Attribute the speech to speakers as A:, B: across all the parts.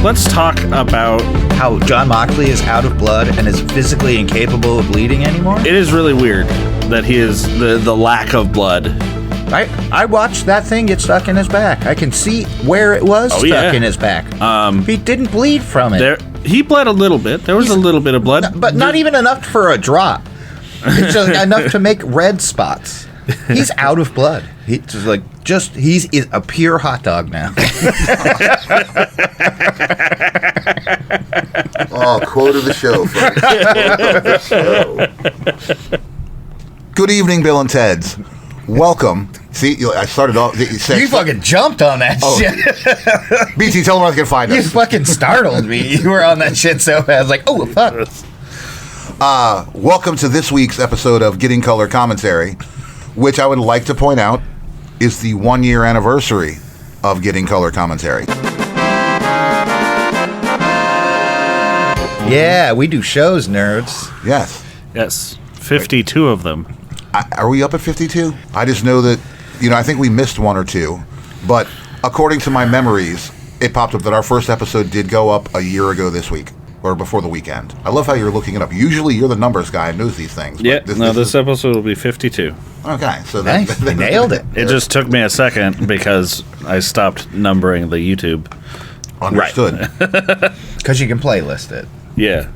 A: let's talk about
B: how Jon Moxley is out of blood and is physically incapable of bleeding anymore.
A: It is really weird that he is the lack of blood.
B: I watched that thing get stuck in his back. I can see where it was stuck in his back. He didn't bleed from it.
A: He bled a little bit. There was a little bit of blood.
B: But not even enough for a drop. It's just enough to make red spots. He's out of blood. He's a pure hot dog now.
C: Oh, quote of the show, folks. Good evening, Bill and Ted's. Welcome. See, I started off.
B: You fucking jumped on that shit.
C: BT, tell them where they can find us.
B: You fucking startled me. You were on that shit so fast. Like, oh, fuck.
C: Welcome to this week's episode of Getting Color Commentary, which I would like to point out is the 1-year anniversary of Getting Color Commentary.
B: Yeah, we do shows, nerds.
C: Yes.
A: 52 of them.
C: Are we up at 52? I just know that, I think we missed one or two, but according to my memories, it popped up that our first episode did go up a year ago this week, or before the weekend. I love how you're looking it up. Usually you're the numbers guy and knows these things.
A: Yeah, this episode will be 52.
C: Okay, so
B: nice. They nailed it.
A: It just took me a second because I stopped numbering the YouTube.
C: Understood.
B: Because you can playlist it.
A: Yeah.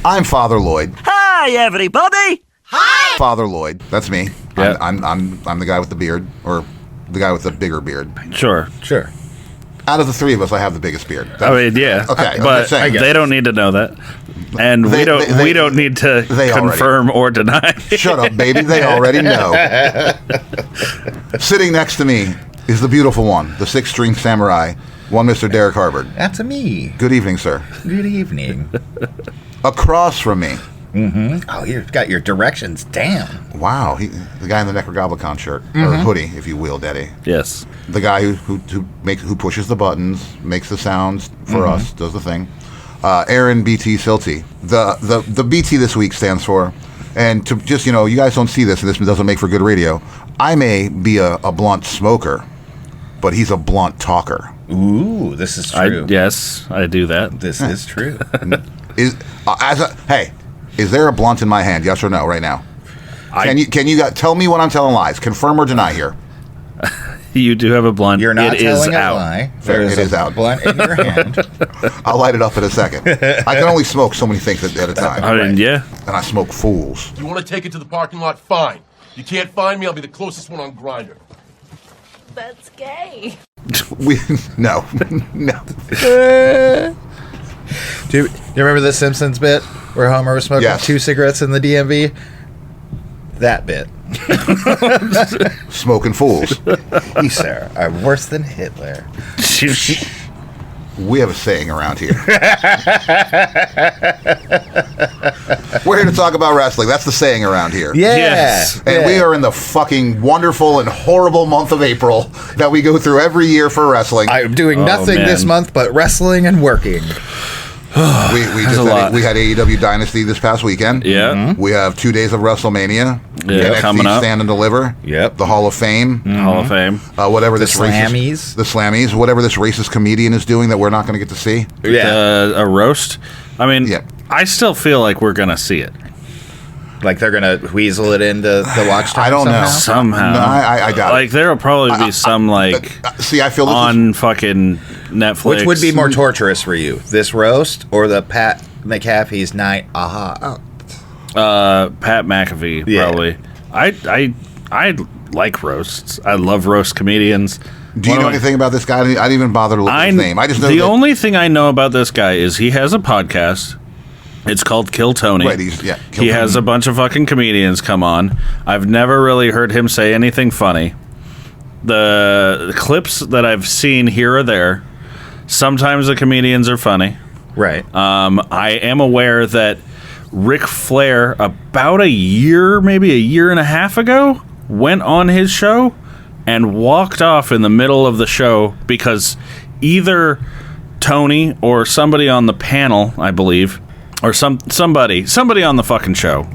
C: I'm Father Lloyd.
D: Hi, everybody. Hi.
C: Father Lloyd. That's me.
A: Yeah.
C: I'm the guy with the beard, or the guy with the bigger beard.
A: Sure.
C: Out of the three of us, I have the biggest beard.
A: Yeah.
C: Okay,
A: but they don't need to know that, and we don't need to confirm or deny.
C: Shut up, baby. They already know. Sitting next to me is the beautiful one, the six-string samurai, one Mr. Derrick Harvard.
B: That's me.
C: Good evening, sir.
B: Good evening.
C: Across from me.
B: Mm-hmm. Oh, you've got your directions down.
C: Wow, the guy in the Necrogoblicon shirt, or hoodie, if you will, Daddy.
A: Yes.
C: The guy who pushes the buttons, makes the sounds for us, does the thing. Aaron BT Silty. The BT this week stands for, and to just, you guys don't see this, and this doesn't make for good radio. I may be a blunt smoker, but he's a blunt talker.
B: Ooh, this is true.
A: Yes, I do that.
B: This is true.
C: Is there a blunt in my hand? Yes or no? Right now. Can you tell me when I'm telling lies? Confirm or deny here.
A: You do have a blunt.
B: You're not telling a
A: out.
B: lie.
C: Fair, it is out.
B: Blunt in your hand.
C: I'll light it up in a second. I can only smoke so many things at a time.
A: Yeah.
C: And I smoke fools.
E: You want to take it to the parking lot? Fine. You can't find me, I'll be the closest one on Grindr.
F: That's gay.
C: No.
B: Do you remember the Simpsons bit where Homer was smoking 2 cigarettes in the DMV? That bit.
C: Smoking fools.
B: You, sir, are worse than Hitler.
C: We have a saying around here. We're here to talk about wrestling. That's the saying around here.
B: Yeah.
A: Yes.
C: And we are in the fucking wonderful and horrible month of April that we go through every year for wrestling.
B: I'm doing nothing this month but wrestling and working.
C: We had AEW Dynasty this past weekend.
A: Yeah. Mm-hmm.
C: We have 2 days of Wrestlemania.
A: Yeah, coming up.
C: Stand and Deliver.
B: Yep.
C: The Hall of Fame.
A: Hall of Fame.
C: Whatever
B: The
C: this
B: Slammies.
C: Whatever this racist comedian is doing that we're not going to get to see.
B: Yeah.
A: A roast. I mean, I still feel like we're going to see it.
B: Like they're going to weasel it into the watch time
C: I don't know.
A: Somehow.
C: No, I doubt
A: it. Like, there will probably be some,
C: see, I feel
A: on fucking Netflix.
B: Which would be more torturous for you? This roast or the Pat McAfee's night? Pat
A: McAfee, probably. I like roasts. I love roast comedians.
C: Do you know anything about this guy? I didn't even bother to look at his name. I just know
A: the only thing I know about this guy is he has a podcast. It's called Kill Tony.
C: Right,
A: he has a bunch of fucking comedians come on. I've never really heard him say anything funny. The clips that I've seen here or there, sometimes the comedians are funny.
B: Right.
A: I am aware that Ric Flair, about a year, maybe a year and a half ago, went on his show and walked off in the middle of the show because either Tony or somebody on the panel, I believe, or somebody on the fucking show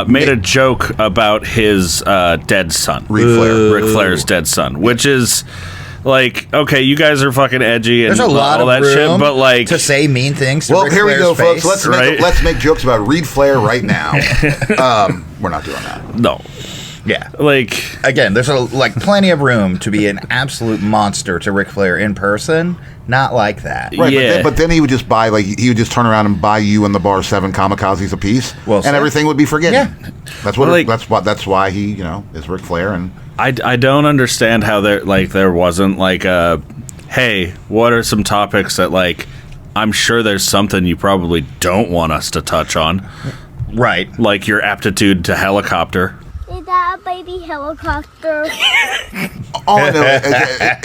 A: made a joke about his dead son.
C: Ric Flair.
A: Ric Flair's dead son, which is Like, okay, you guys are fucking edgy and
B: There's a lot
A: all
B: of
A: that
B: room
A: shit, but like
B: to say mean things. To
C: Well,
B: Ric
C: here we
B: Flair's
C: go,
B: face.
C: folks.
A: Right?
C: Let's make jokes about Reed Flair right now. We're not doing that.
A: no.
B: Yeah.
A: Like,
B: Again, there's plenty of room to be an absolute monster to Ric Flair in person. Not like that.
C: Right,
A: Yeah.
C: but then he would just buy, like, he would just turn around and buy you and the bar 7 kamikazes apiece,
B: Well
C: and
B: said.
C: everything would be forgiven.
B: Yeah.
C: That's what.
A: Like-
C: That's why he, is Ric Flair. And
A: I don't understand how there wasn't like a, hey, what are some topics that like I'm sure there's something you probably don't want us to touch on,
B: Right.
A: like your aptitude to helicopter.
G: Is that a baby helicopter?
C: all I know,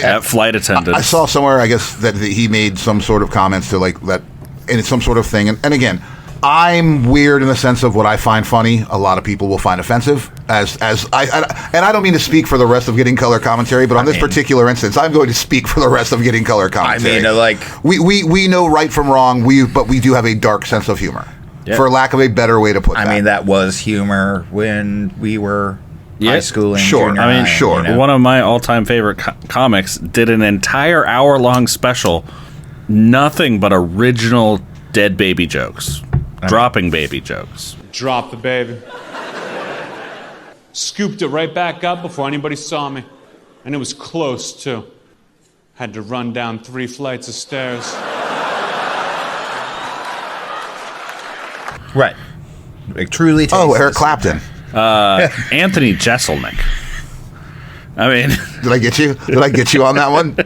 A: At flight attendants.
C: I saw somewhere, I guess, that he made some sort of comments to like that, and it's some sort of thing. And again, I'm weird in the sense of what I find funny, a lot of people will find offensive. And I don't mean to speak for the rest of Getting Color Commentary, but on this particular instance, I'm going to speak for the rest of Getting Color Commentary. We know right from wrong, but we do have a dark sense of humor, for lack of a better way to put that.
B: I mean, that was humor when we were high school and
C: sure.
B: junior
C: I mean,
B: high,
C: sure.
B: you know?
A: One of my all-time favorite comics did an entire hour-long special, nothing but original dead baby jokes, dropping baby jokes.
H: Dropped the baby. Scooped it right back up before anybody saw me. And it was close, too. Had to run down 3 flights of stairs.
B: Right. Like, truly tastes
C: Oh, Eric
B: the-
C: Clapton.
A: Anthony Jeselnik. I mean,
C: Did I get you? Did I get you on that one?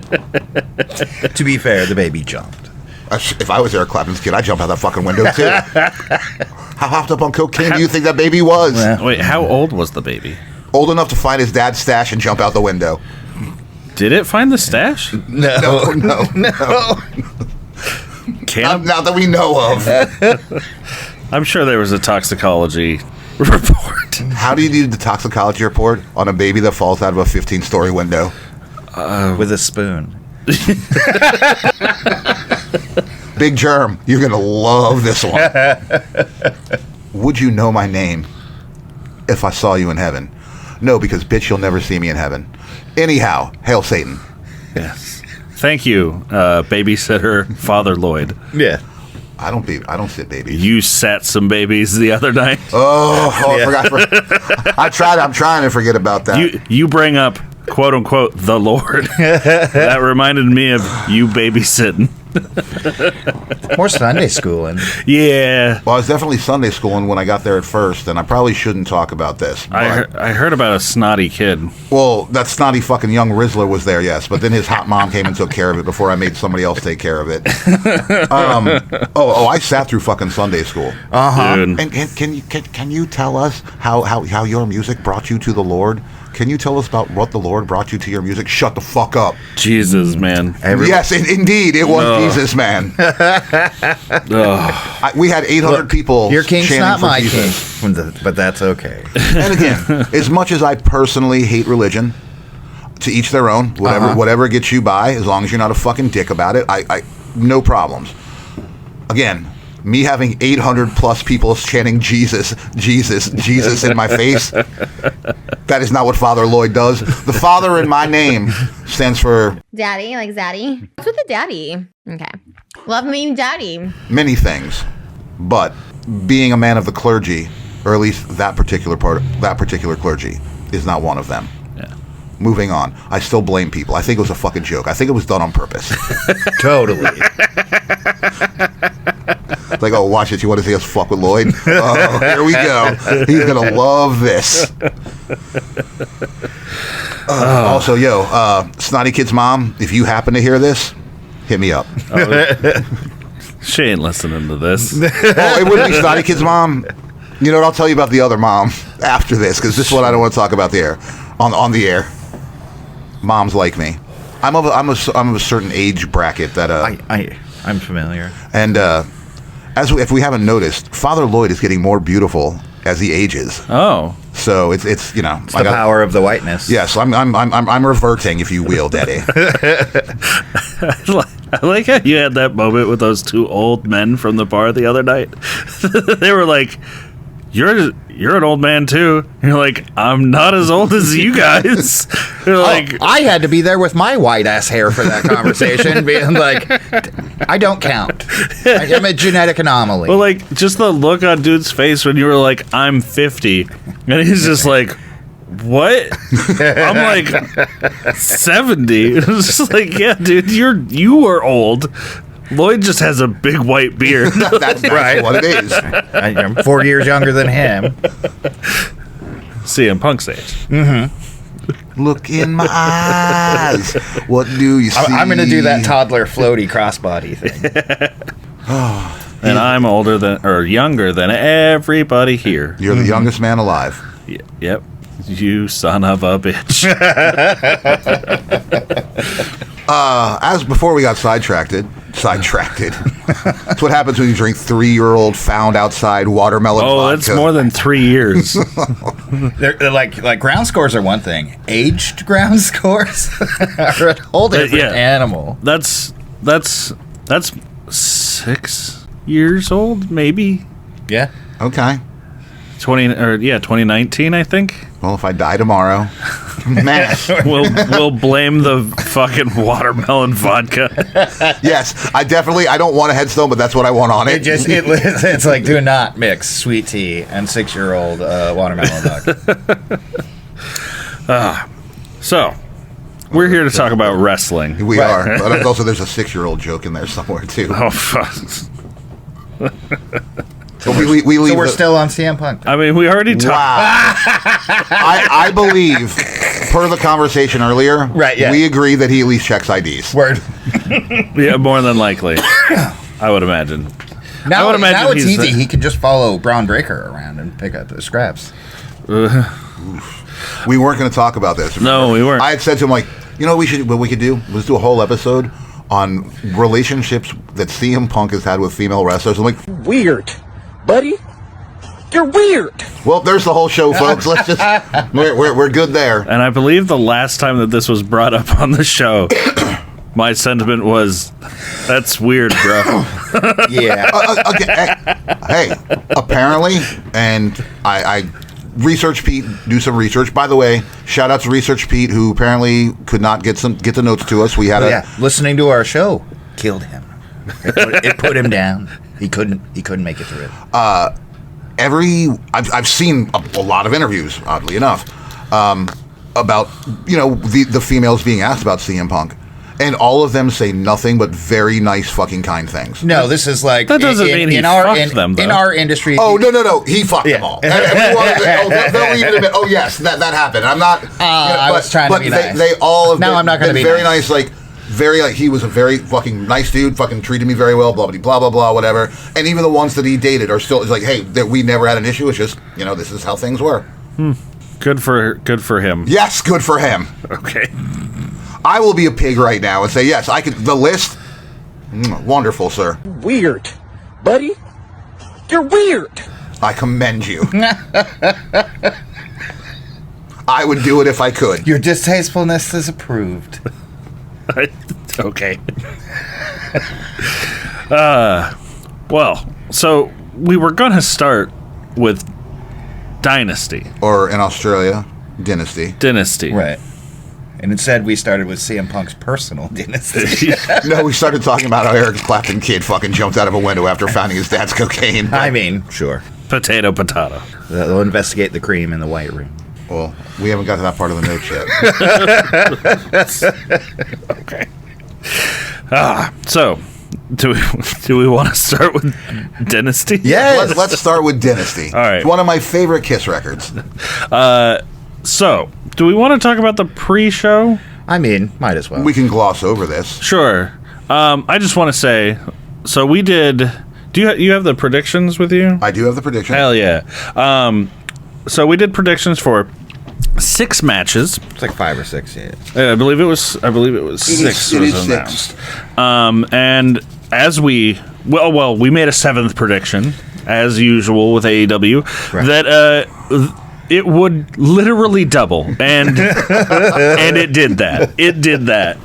B: To be fair, the baby jumped.
C: If I was Eric Clapton's kid, I'd jump out that fucking window too. How hopped up on cocaine do you think that baby was?
A: wait, how old was the baby?
C: Old enough to find his dad's stash and jump out the window.
A: Did it find the stash?
C: No. Not that we know of.
A: I'm sure there was a toxicology report.
C: How do you do the toxicology report on a baby that falls out of a 15-story window?
B: With a spoon.
C: Big Germ, you're going to love this one. Would you know my name if I saw you in heaven? No, because bitch, you'll never see me in heaven. Anyhow, hail Satan.
A: Yes. Thank you, babysitter Father Lloyd.
B: Yeah.
C: I don't sit babies.
A: You sat some babies the other night.
C: I forgot. I'm trying to forget about that.
A: You bring up quote unquote the Lord. That reminded me of you babysitting.
B: More Sunday schooling.
A: Yeah.
C: Well, I was definitely Sunday schooling when I got there at first, and I probably shouldn't talk about this.
A: I heard about a snotty kid.
C: Well, that snotty fucking young Rizzler was there, yes, but then his hot mom came and took care of it before I made somebody else take care of it. I sat through fucking Sunday school.
A: Dude.
C: And can you tell us how your music brought you to the Lord? Can you tell us about what the Lord brought you to your music? Shut the fuck up.
A: Jesus, man.
C: Yes, indeed, it was Jesus, man. We had 800 people
B: Your king's
C: chanting
B: not
C: for
B: my
C: Jesus.
B: king, but that's okay.
C: And again, as much as I personally hate religion, to each their own. Whatever gets you by, as long as you're not a fucking dick about it, I no problems. Again, me having 800 plus people chanting Jesus, Jesus, Jesus in my face, that is not what Father Lloyd does. The Father in my name stands for
I: Daddy, like Zaddy. What's with the daddy? Okay. Love me, Daddy.
C: many things, but being a man of the clergy, or at least that particular clergy, is not one of them.
A: Yeah.
C: Moving on. I still blame people. I think it was a fucking joke. I think it was done on purpose.
B: Totally.
C: It's like, oh, watch it. You want to see us fuck with Lloyd? Oh, here we go. He's going to love this. Also, Snotty Kid's mom, if you happen to hear this, hit me up.
A: She ain't listening to this.
C: It wouldn't be Snotty Kid's mom. You know what? I'll tell you about the other mom after this, because this is what I don't want to talk about on the air. Moms like me. I'm of a certain age bracket that
B: I'm familiar.
C: and if we haven't noticed, Father Lloyd is getting more beautiful as he ages.
A: Oh.
C: So it's
B: It's the power of the whiteness.
C: Yes, I'm reverting, if you will, Daddy.
A: I like how you had that moment with those two old men from the bar the other night. They were like, you're an old man too. And you're like, I'm not as old as you guys. You're like,
B: I had to be there with my white ass hair for that conversation, being like, I don't count. I'm a genetic anomaly.
A: well, like just the look on dude's face when you were like, I'm 50, and he's just like, what? I'm like 70. It was just like, yeah, dude, you are old. Lloyd just has a big white beard.
C: That's
B: Right.
C: what it is.
B: I'm 4 years younger than him.
A: CM Punk's age.
C: Look in my eyes. What do you see?
B: I'm going to do that toddler floaty crossbody thing.
A: And I'm older than or younger than everybody here.
C: You're the youngest man alive.
A: Yep. You son of a bitch.
C: As before we got sidetracked. That's what happens when you drink 3-year-old found outside watermelon
A: Oh,
C: vodka.
A: that's more than 3 years.
B: They're like ground scores are one thing. Aged ground scores are a whole different animal.
A: That's 6 years old, maybe.
B: Yeah.
C: Okay.
A: 2019, I think.
C: Well, if I die tomorrow, man.
A: We'll blame the fucking watermelon vodka.
C: Yes, I don't want a headstone, but that's what I want on it.
B: It's like, do not mix sweet tea and 6-year-old watermelon vodka.
A: So, we're here to talk about wrestling.
C: We are, but also there's a 6-year-old joke in there somewhere too.
A: Oh, fuck.
C: So we leave.
B: So we're still on CM Punk.
A: I mean, we already talked.
C: Wow. I believe, per the conversation earlier,
B: Right, yeah.
C: we agree that he at least checks IDs.
B: Word.
A: Yeah, more than likely. I would imagine.
B: Now,
A: I would imagine
B: now it's
A: he's
B: easy. He can just follow Braun Breaker around and pick up the scraps.
C: We weren't going to talk about this.
A: No, we weren't.
C: I had said to him, like, you know what we could do? Let's do a whole episode on relationships that CM Punk has had with female wrestlers. I'm like,
D: Weird. Buddy, you're weird.
C: well, there's the whole show, folks. Let's just we're good there.
A: And I believe the last time that this was brought up on the show, my sentiment was, that's weird, bro.
B: Yeah.
C: Hey, apparently, and I Research Pete, do some research. By the way, shout out to Research Pete, who apparently could not get the notes to us. We had
B: listening to our show killed him. It put him down. He couldn't make it through it.
C: I've seen a lot of interviews, oddly enough, about the females being asked about CM Punk, and all of them say nothing but very nice fucking kind things.
B: No, this is like
A: That doesn't mean he fucked them, though.
B: in our industry.
C: Oh no, he fucked them all. They'll even admit, oh yes, that happened. I'm not.
B: I was trying to be nice.
C: They all have
B: Now
C: been,
B: I'm not going to be
C: very
B: nice.
C: nice. He was a very fucking nice dude, fucking treated me very well, blah, blah, blah, blah, whatever. And even the ones that he dated are still, it's like, hey, we never had an issue. It's just, this is how things were.
A: Good for him.
C: Yes, good for him.
A: Okay.
C: I will be a pig right now and say, yes, I could, the list, wonderful, sir.
D: Weird. Buddy, you're weird.
C: I commend you. I would do it if I could.
B: Your distastefulness is approved.
A: Okay. Well, so we were gonna start with Dynasty.
C: Or in Australia, Dynasty.
B: Right. And instead, we started with CM Punk's personal dynasty.
C: No, we started talking about how Eric Clapton kid fucking jumped out of a window after finding his dad's cocaine.
B: I mean, sure.
A: Potato.
B: They'll investigate the cream in the white room.
C: Well, we haven't got to that part of the notes yet.
A: Okay. So, do we want to start with Dynasty?
B: Yes.
C: Let's start with Dynasty.
A: All right.
C: It's one of my favorite Kiss records.
A: So, do we want to talk about the pre-show?
B: I mean, might as well.
C: We can gloss over this.
A: Sure. I just want to say, so we did. Do you have the predictions with you?
C: I do have the prediction.
A: Hell yeah. So we did predictions for 6 matches.
B: It's like 5 or 6, yeah.
A: I believe it was 6.
C: It is
A: announced.
C: 6.
A: And as we made a 7th prediction, as usual with AEW,
B: Right.
A: that it would literally double, and and it did that.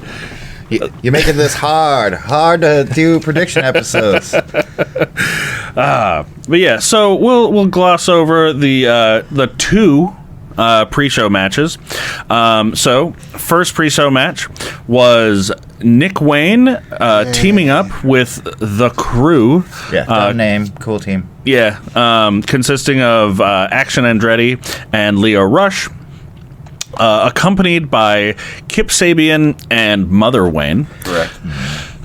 B: You're making this hard to do prediction episodes.
A: But yeah, so we'll gloss over the two pre-show matches. So first pre-show match was Nick Wayne teaming up with the Crew.
B: Yeah, dumb name, cool team.
A: Yeah, consisting of Action Andretti and Leo Rush, accompanied by Kip Sabian and Mother Wayne.
C: Correct.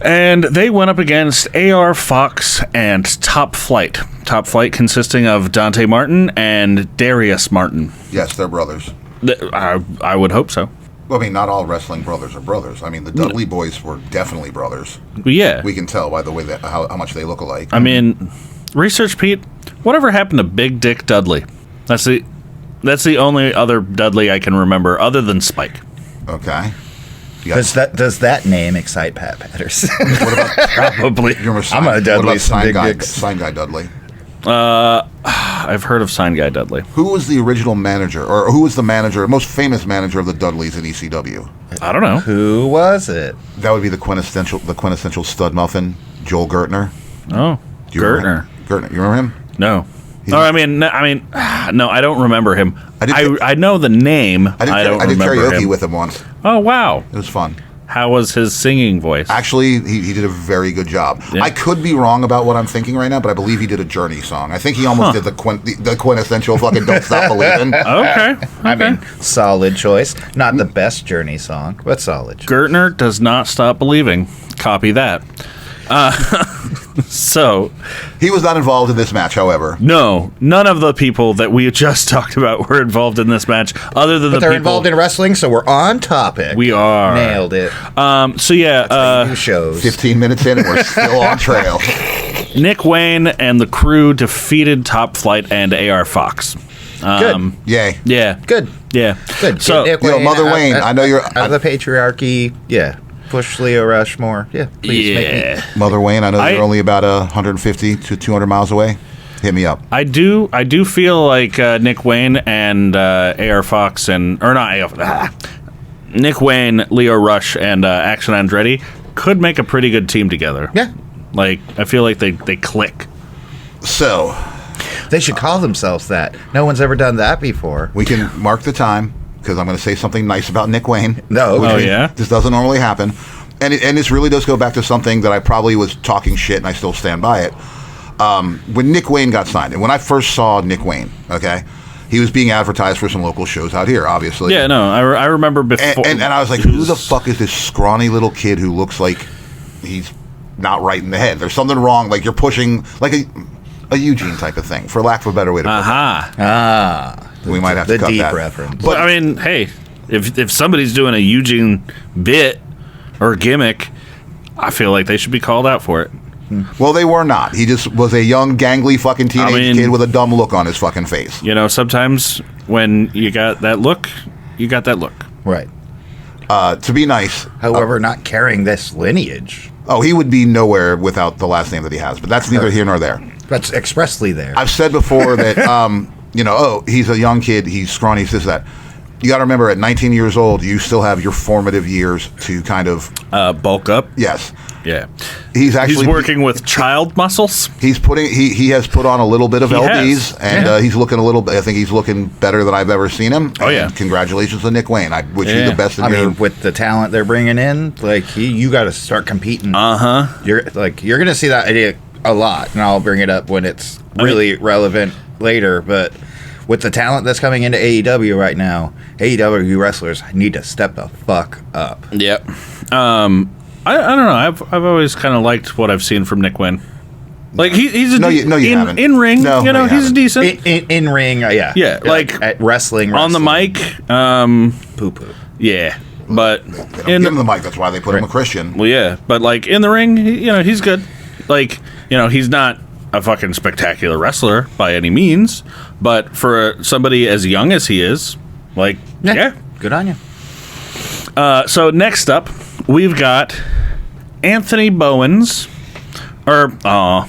A: And they went up against AR Fox and Top Flight. Top Flight consisting of Dante Martin and Darius Martin.
C: Yes, they're brothers.
A: I would hope so.
C: Well, I mean, not all wrestling brothers are brothers. I mean, the Dudley boys were definitely brothers.
A: Yeah.
C: We can tell by the way that how much they look alike.
A: I mean, research Pete, whatever happened to Big Dick Dudley? That's the only other Dudley I can remember other than Spike.
C: Okay.
B: Does that name excite Pat Patterson?
C: What about
A: Probably.
C: you remember
B: I'm gonna Dudley
C: what about
B: some
C: sign
B: big
C: guy,
B: dicks.
C: sign guy Dudley?
A: I've heard of Sign Guy Dudley.
C: Who was the original manager, or who was the manager, most famous manager of the Dudleys in ECW?
A: I don't know.
B: Who was it?
C: That would be the quintessential stud muffin, Joel Gertner.
A: Oh,
C: Do you remember
A: Gertner.
C: him? Gertner, you remember him?
A: No. No, I mean, no, I don't remember him. I know the name. I don't
C: I did
A: remember
C: karaoke
A: him.
C: with him once.
A: Oh, wow.
C: It was fun.
A: How was his singing voice?
C: Actually, he did a very good job.
A: Yeah.
C: I could be wrong about what I'm thinking right now, but I believe he did a Journey song. I think he almost did the quintessential fucking "Don't Stop Believing."
A: Okay.
B: I mean, solid choice. Not the best Journey song, but solid choice.
A: Gertner does not stop believing. Copy that. So,
C: He was not involved in this match, however.
A: no, none of the people that we just talked about were involved in this match, other than
B: But
A: the
B: they're
A: people
B: involved in wrestling, so we're on topic.
A: we are.
B: Nailed it.
A: So yeah,
B: New shows.
C: 15 minutes in, and we're still on trail.
A: Nick Wayne and the Crew defeated Top Flight and AR Fox.
B: Good.
C: Yay.
A: Yeah.
B: Good.
A: Yeah.
B: Good.
A: So,
B: Nick
C: Yo, Mother Wayne, I know you're-
B: out of the patriarchy. Yeah. Push Leo Rush more. Yeah. Please make me.
A: yeah.
C: Mother Wayne, I know you're only about 150 to 200 miles away. Hit me up.
A: I do feel like Nick Wayne and AR Fox Nick Wayne, Leo Rush, and Action Andretti could make a pretty good team together.
B: Yeah.
A: Like, I feel like they click.
C: So,
B: They should call themselves that. No one's ever done that before.
C: we can mark the time, because I'm going to say something nice about Nick Wayne.
B: No.
C: Which
A: Oh, yeah?
C: This doesn't normally happen. And this really does go back to something that I probably was talking shit, and I still stand by it. When Nick Wayne got signed, and when I first saw Nick Wayne, okay, he was being advertised for some local shows out here, obviously.
A: Yeah, no, I remember before.
C: And I was like, who the fuck is this scrawny little kid who looks like he's not right in the head? There's something wrong. Like, you're pushing, like a Eugene type of thing, for lack of a better way to put
A: Aha.
C: it. We might have to cut
B: deep
C: that.
B: reference.
A: But I mean, hey, if somebody's doing a Eugene bit or gimmick, I feel like they should be called out for it.
C: Well, they were not. He just was a young, gangly fucking teenage kid with a dumb look on his fucking face.
A: You know, sometimes when you got that look, you got that look.
B: Right.
C: To be nice.
B: However, not carrying this lineage.
C: Oh, he would be nowhere without the last name that he has, but that's neither here nor there.
B: That's expressly there.
C: I've said before that, he's a young kid, he's scrawny, he's this, that. You got to remember, at 19 years old, you still have your formative years to kind of...
A: bulk up?
C: Yes.
A: Yeah.
C: He's
A: working with child muscles?
C: He has put on a little bit of
A: He
C: LBs,
A: has.
C: and he's looking I think he's looking better than I've ever seen him.
A: Oh, yeah.
C: And congratulations to Nick Wayne. I wish you the best in
B: I
C: your...
B: mean, with the talent they're bringing in, like you got to start competing. You're gonna see that idea a lot, and I'll bring it up when it's really relevant later. But with the talent that's coming into AEW right now, AEW wrestlers need to step the fuck up.
A: Yep. I don't know. I've always kind of liked what I've seen from Nick Wayne. Like he's
C: you haven't.
A: in ring.
C: No,
A: you know,
C: you
A: he's
C: haven't.
A: decent.
B: In ring, yeah.
A: Yeah, like
B: at wrestling
A: on the mic.
B: poo poo.
A: Yeah, but
C: Give him the mic. That's why they put him a Christian.
A: well, yeah, but like in the ring, he's good. Like he's not a fucking spectacular wrestler by any means, but for somebody as young as he is, like yeah.
B: Good on you.
A: So next up, we've got Anthony Bowens. I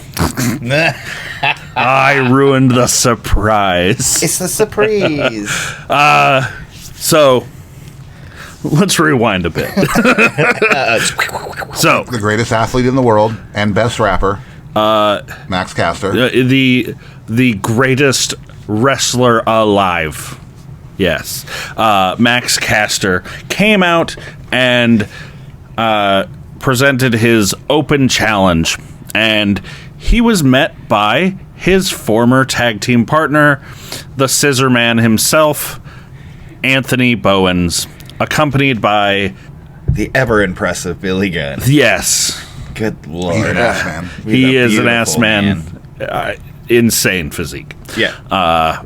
A: ruined the surprise.
B: It's a surprise.
A: So let's rewind a bit. So,
C: The greatest athlete in the world and best rapper, Max Caster.
A: the greatest wrestler alive. Yes. Max Caster came out and presented his open challenge, and he was met by his former tag team partner, the Scissor Man himself, Anthony Bowens, accompanied by
B: The ever impressive Billy Gunn.
A: yes,
B: Good lord.
C: He's an ass man.
A: he
B: He's a
A: is an ass
B: beautiful
A: man. Insane physique.
B: Yeah.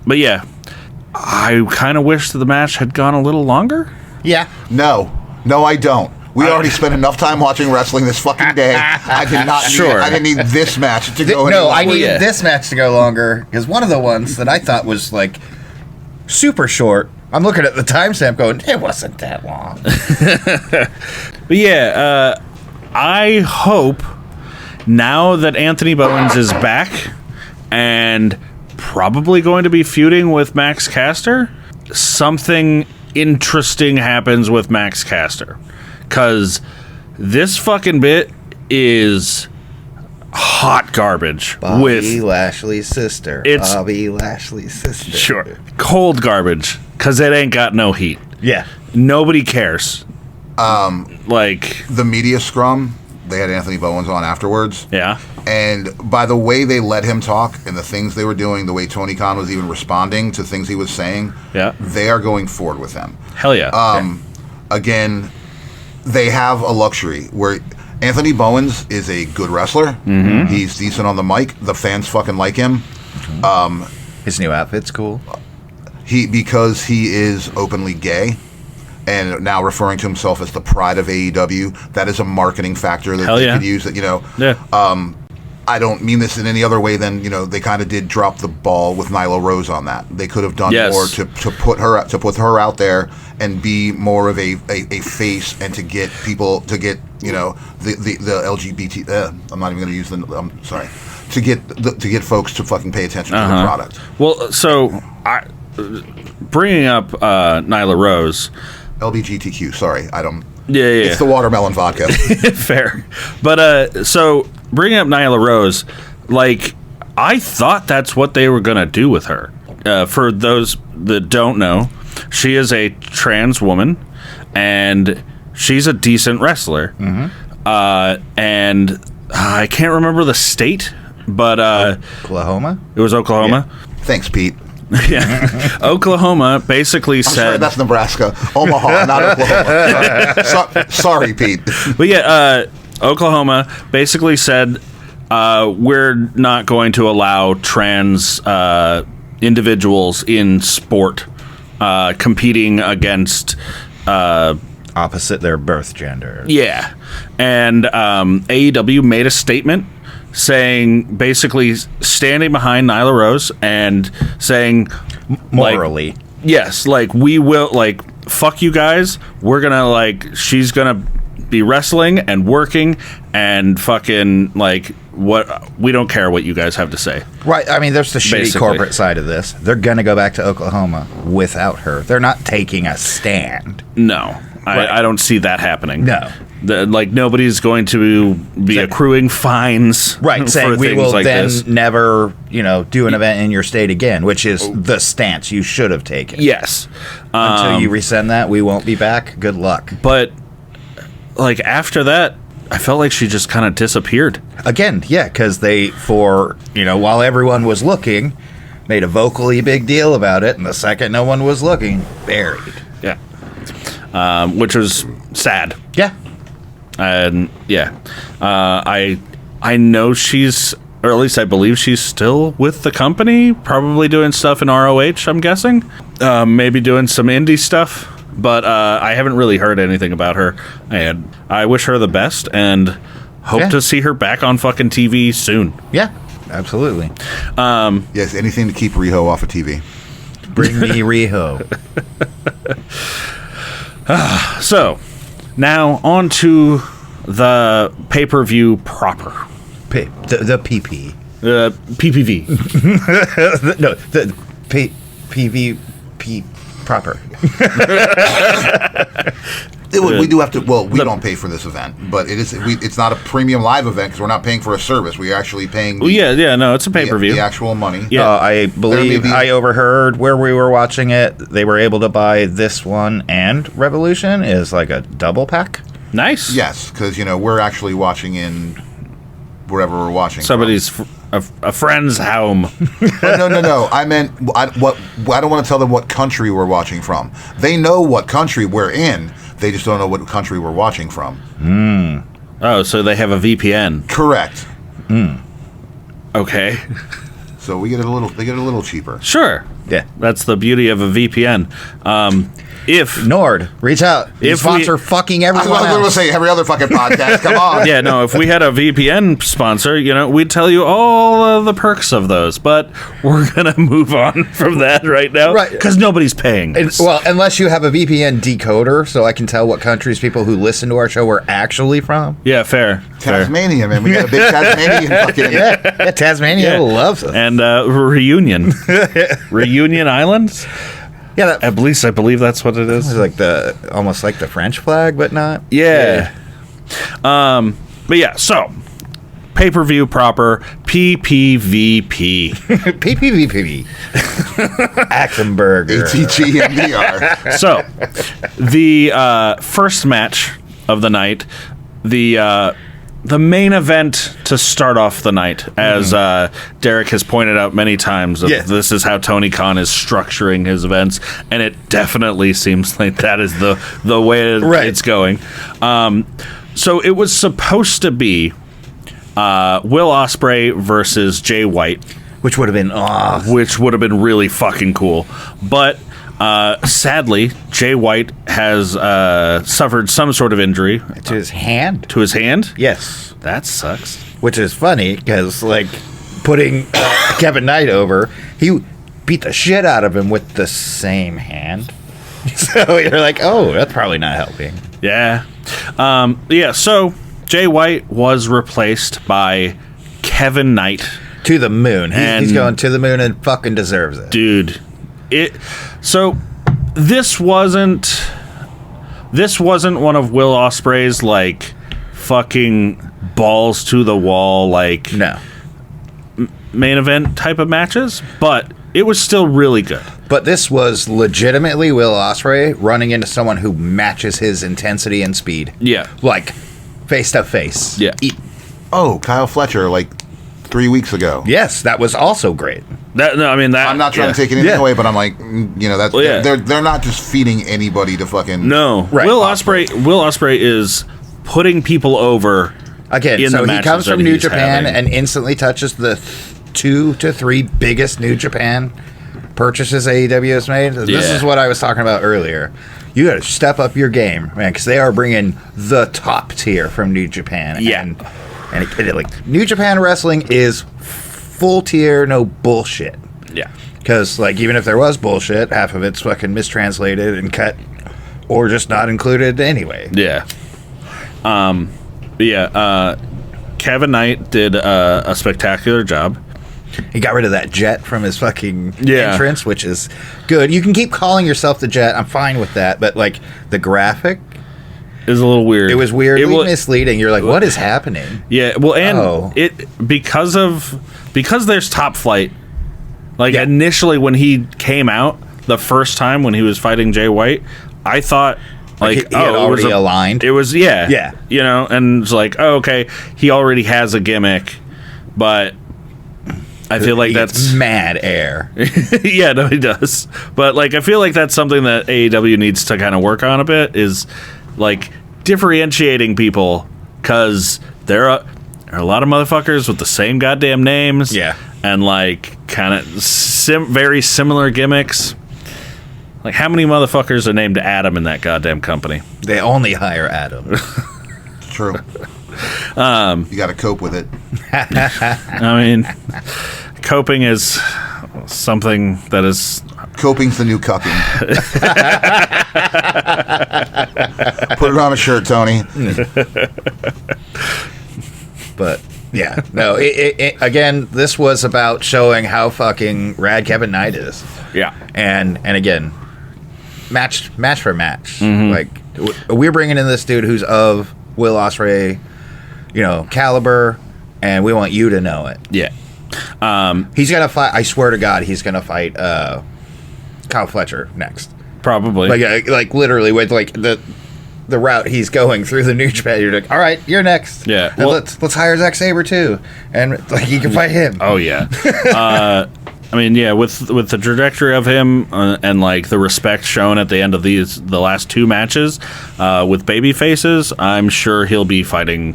A: But yeah, I kind of wish that the match had gone a little longer.
B: Yeah.
C: No, I don't. We already spent enough time watching wrestling this fucking day. I did not.
A: Sure.
C: I didn't need this match to go.
B: No, I
C: any longer.
B: needed this match to go longer because one of the ones that I thought was like super short. I'm looking at the timestamp going, it wasn't that long.
A: But yeah, I hope now that Anthony Bowens is back and probably going to be feuding with Max Caster, something interesting happens with Max Caster. Because this fucking bit is hot garbage.
B: Bobby Lashley's sister.
A: It's-
B: Bobby Lashley's sister.
A: Sure. Cold garbage. Because it ain't got no heat.
B: Yeah.
A: Nobody cares. Like,
C: The media scrum. They had Anthony Bowens on afterwards.
A: yeah.
C: And by the way they let him talk and the things they were doing, the way Tony Khan was even responding to things he was saying,
A: Yeah.
C: they are going forward with him.
A: Hell yeah.
C: Again, they have a luxury where Anthony Bowens is a good wrestler. Mm-hmm. He's decent on the mic. The fans fucking like him.
B: His new outfit's cool.
C: Because he is openly gay and now referring to himself as the pride of AEW, that is a marketing factor that
A: Hell
C: they
A: yeah.
C: could use. That
A: Yeah.
C: I don't mean this in any other way than they kind of did drop the ball with Nyla Rose on that. They could have done
A: Yes.
C: more to put her out there and be more of a face and to get people to get the LGBT. I'm not even going to use the. I'm sorry. To get folks to fucking pay attention to the product.
A: Well, so bringing up Nyla Rose.
C: LGBTQ. Sorry, I don't.
A: Yeah.
C: It's the watermelon vodka.
A: Fair. But so bringing up Nyla Rose, like, I thought that's what they were going to do with her. For those that don't know, she is a trans woman, and she's a decent wrestler. Mm-hmm. And I can't remember the state, but
B: Oklahoma?
A: it was Oklahoma.
C: Thanks, Pete.
A: Yeah. Oklahoma basically said...
C: Sorry, that's Nebraska. Omaha, not Oklahoma. Sorry, Pete.
A: But yeah, Oklahoma basically said, we're not going to allow trans individuals in sport competing against...
B: Opposite their birth gender.
A: Yeah. And AEW made a statement saying, basically standing behind Nyla Rose and saying...
B: Morally.
A: Yes, like, we will, like, fuck you guys. We're gonna, like, she's gonna be wrestling and working and fucking, like, what, we don't care what you guys have to say.
B: Right. I mean, there's the shitty
A: Basically.
B: corporate side of this. They're going to go back to Oklahoma without her. They're not taking a stand.
A: No,
B: Right.
A: I don't see that happening.
B: No.
A: Like, nobody's going to be accruing fines
B: Right,
A: for
B: saying we
A: things
B: will
A: like
B: then
A: this.
B: never, do an event in your state again, which is the stance you should have taken.
A: Yes.
B: Until you rescind that, we won't be back. Good luck.
A: But, like, after that, I felt like she just kind of disappeared.
B: Again, yeah, because they, while everyone was looking, made a vocally big deal about it, and the second no one was looking, buried.
A: Yeah. Which was sad.
B: Yeah.
A: And yeah, I know she's, or at least I believe she's still with the company, probably doing stuff in ROH, I'm guessing. Maybe doing some indie stuff, but I haven't really heard anything about her. And I wish her the best and hope to see her back on fucking TV soon.
B: Yeah, absolutely.
C: Yes, anything to keep Riho off of TV.
B: Bring me Riho.
A: So, now on to the pay-per-view proper.
B: The PP.
A: PPV.
B: No, the PVP. proper.
C: We do have to. Well, we don't pay for this event, but it's not a premium live event because we're not paying for a service. We're actually paying.
A: No, it's a pay-per-view.
C: The actual money.
A: Yeah.
B: I believe I overheard where we were watching it. They were able to buy this one and Revolution is like a double pack.
A: Nice.
C: Yes, because we're actually watching in wherever we're watching.
A: Somebody's a friend's home.
C: No. I meant I don't want to tell them what country we're watching from. They know what country we're in. They just don't know what country we're watching from.
A: Oh, so they have a VPN.
C: Correct.
A: Okay.
C: So they get it a little cheaper.
A: Sure.
B: Yeah.
A: That's the beauty of a VPN. If
B: Nord, reach out.
A: If
B: sponsor
A: we-
B: fucking
C: I
B: everyone
C: was going to
B: else.
C: say every other fucking podcast. Come on.
A: yeah, no, if we had a VPN sponsor, we'd tell you all of the perks of those. But we're going to move on from that right now.
B: Right.
A: Because nobody's paying us.
B: Well, unless you have a VPN decoder, so I can tell what countries people who listen to our show are actually from.
A: Yeah, fair.
C: Tasmania, man. We got a big Tasmanian fucking.
B: Yeah, Tasmania loves us.
A: And Reunion. Reunion Islands?
B: Yeah,
A: At least I believe that's what it is.
B: It's like almost like the French flag, but not.
A: Yeah. But yeah, so pay-per-view proper, PPVP.
B: PPVP. Axenberger.
C: ATGMDR.
A: So, the first match of the night, the main event to start off the night, as Derrick has pointed out many times, this is how Tony Khan is structuring his events, and it definitely seems like that is the way it's going. So it was supposed to be Will Ospreay versus Jay White,
B: Which would have been awesome.
A: which would have been really fucking cool, but sadly, Jay White has suffered some sort of injury
B: To his hand?
A: to his hand.
B: Yes.
A: That sucks.
B: Which is funny, because, putting Kevin Knight over, he beat the shit out of him with the same hand. So you're like, oh, that's probably not helping.
A: Yeah. So Jay White was replaced by Kevin Knight.
B: To the moon. He's
A: And-
B: going to the moon and fucking deserves it.
A: Dude. This wasn't one of Will Ospreay's fucking balls to the wall
B: No.
A: main event type of matches, but it was still really good.
B: But this was legitimately Will Ospreay running into someone who matches his intensity and speed.
A: Yeah.
B: Face to face.
A: Yeah.
C: Oh, Kyle Fletcher, 3 weeks ago.
B: Yes, that was also great.
C: I'm not trying to take anything away, but I'm that's they're not just feeding anybody to fucking.
A: No.
B: Right.
A: Will Ospreay is putting people over.
B: Again,
A: in
B: so
A: the
B: he
A: matches
B: comes from
A: that
B: New
A: he's
B: Japan
A: having.
B: and instantly touches the 2 to 3 biggest New Japan purchases AEW has made. This is what I was talking about earlier. You got to step up your game, man, because they are bringing the top tier from New Japan.
A: Yeah.
B: And New Japan wrestling is full tier, no bullshit.
A: Yeah.
B: Because, even if there was bullshit, half of it's fucking mistranslated and cut or just not included anyway.
A: Yeah. Kevin Knight did a spectacular job.
B: He got rid of that jet from his fucking
A: Yeah.
B: entrance, which is good. You can keep calling yourself the Jet. I'm fine with that. But, the graphic,
A: It was a little weird.
B: it was weirdly misleading. You're like, what is happening?
A: Yeah, well, and because there's Top Flight. Initially when he came out the first time when he was fighting Jay White, I thought
B: he had already aligned.
A: It was
B: Yeah.
A: And it's okay, he already has a gimmick, but I feel like
B: He gets
A: that's
B: mad air.
A: yeah, no, he does. But I feel like that's something that AEW needs to kind of work on a bit is differentiating people, because there are a lot of motherfuckers with the same goddamn names.
B: Yeah.
A: And kind of very similar gimmicks. How many motherfuckers are named Adam in that goddamn company?
B: They only hire Adam.
C: True. You got to cope with it.
A: I mean, coping is something that is.
C: Coping's the new cupping. Put it on a shirt, Tony.
B: But yeah, no. Again, this was about showing how fucking rad Kevin Knight is.
A: Yeah.
B: And again, match for match. Like we're bringing in this dude who's of Will Ospreay, caliber, and we want you to know it.
A: Yeah.
B: He's gonna fight. I swear to God, he's gonna fight Kyle Fletcher next.
A: Probably.
B: Like literally with like the route he's going through the New Japan. You're like, all right, you're next.
A: Yeah.
B: And let's hire Zack Sabre too, and like you can fight him.
A: Oh yeah. I mean, yeah, with the trajectory of him and like the respect shown at the end of the last 2 matches with baby faces, I'm sure he'll be fighting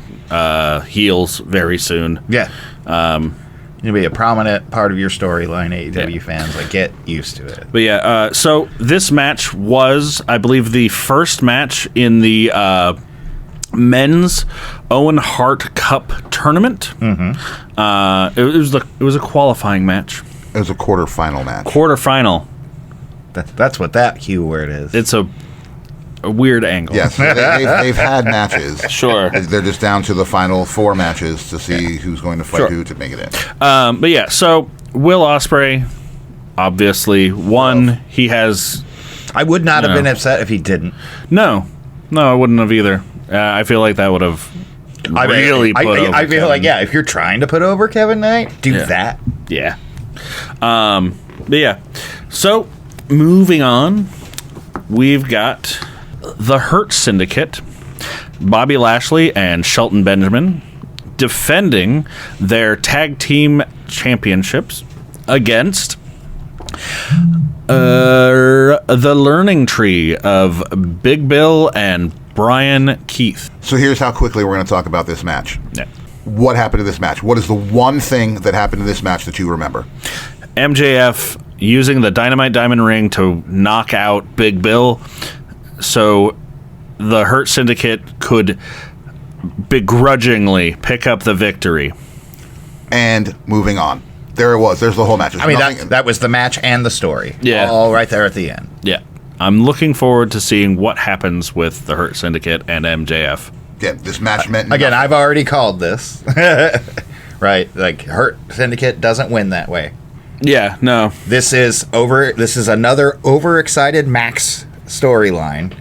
A: heels very soon.
B: Yeah. It'll be a prominent part of your storyline, AEW fans. Like, get used to it.
A: But yeah, so this match was, I believe, the first match in the men's Owen Hart Cup tournament. It was a qualifying match.
C: It was a quarterfinal match.
A: Quarterfinal.
B: That's what that Q word is.
A: It's a weird angle.
C: Yes, they've had matches.
A: Sure.
C: They're just down to the final 4 matches to see who's going to fight who to make it in.
A: But yeah, so Will Ospreay obviously won. He has...
B: I would not have been upset if he didn't.
A: No, I wouldn't have either. I feel like that would have really put over
B: I feel
A: Kevin.
B: like, if you're trying to put over Kevin Knight, do that.
A: Yeah. But yeah. So, moving on, we've got the Hurt Syndicate, Bobby Lashley and Shelton Benjamin, defending their tag team championships against the Learning Tree of Big Bill and Brian Keith.
C: So here's how quickly we're going to talk about this match.
A: Yeah.
C: What happened to this match? What is the one thing that happened in this match that you remember?
A: MJF using the Dynamite Diamond Ring to knock out Big Bill so the Hurt Syndicate could begrudgingly pick up the victory.
C: And moving on. There it was. There's the whole match.
B: I mean, that was the match and the story.
A: Yeah.
B: All right there at the end.
A: Yeah. I'm looking forward to seeing what happens with the Hurt Syndicate and MJF.
C: Yeah, this match meant
B: Again,
C: nothing.
B: I've already called this. Right? Like, Hurt Syndicate doesn't win that way.
A: Yeah, no.
B: This is another overexcited Max storyline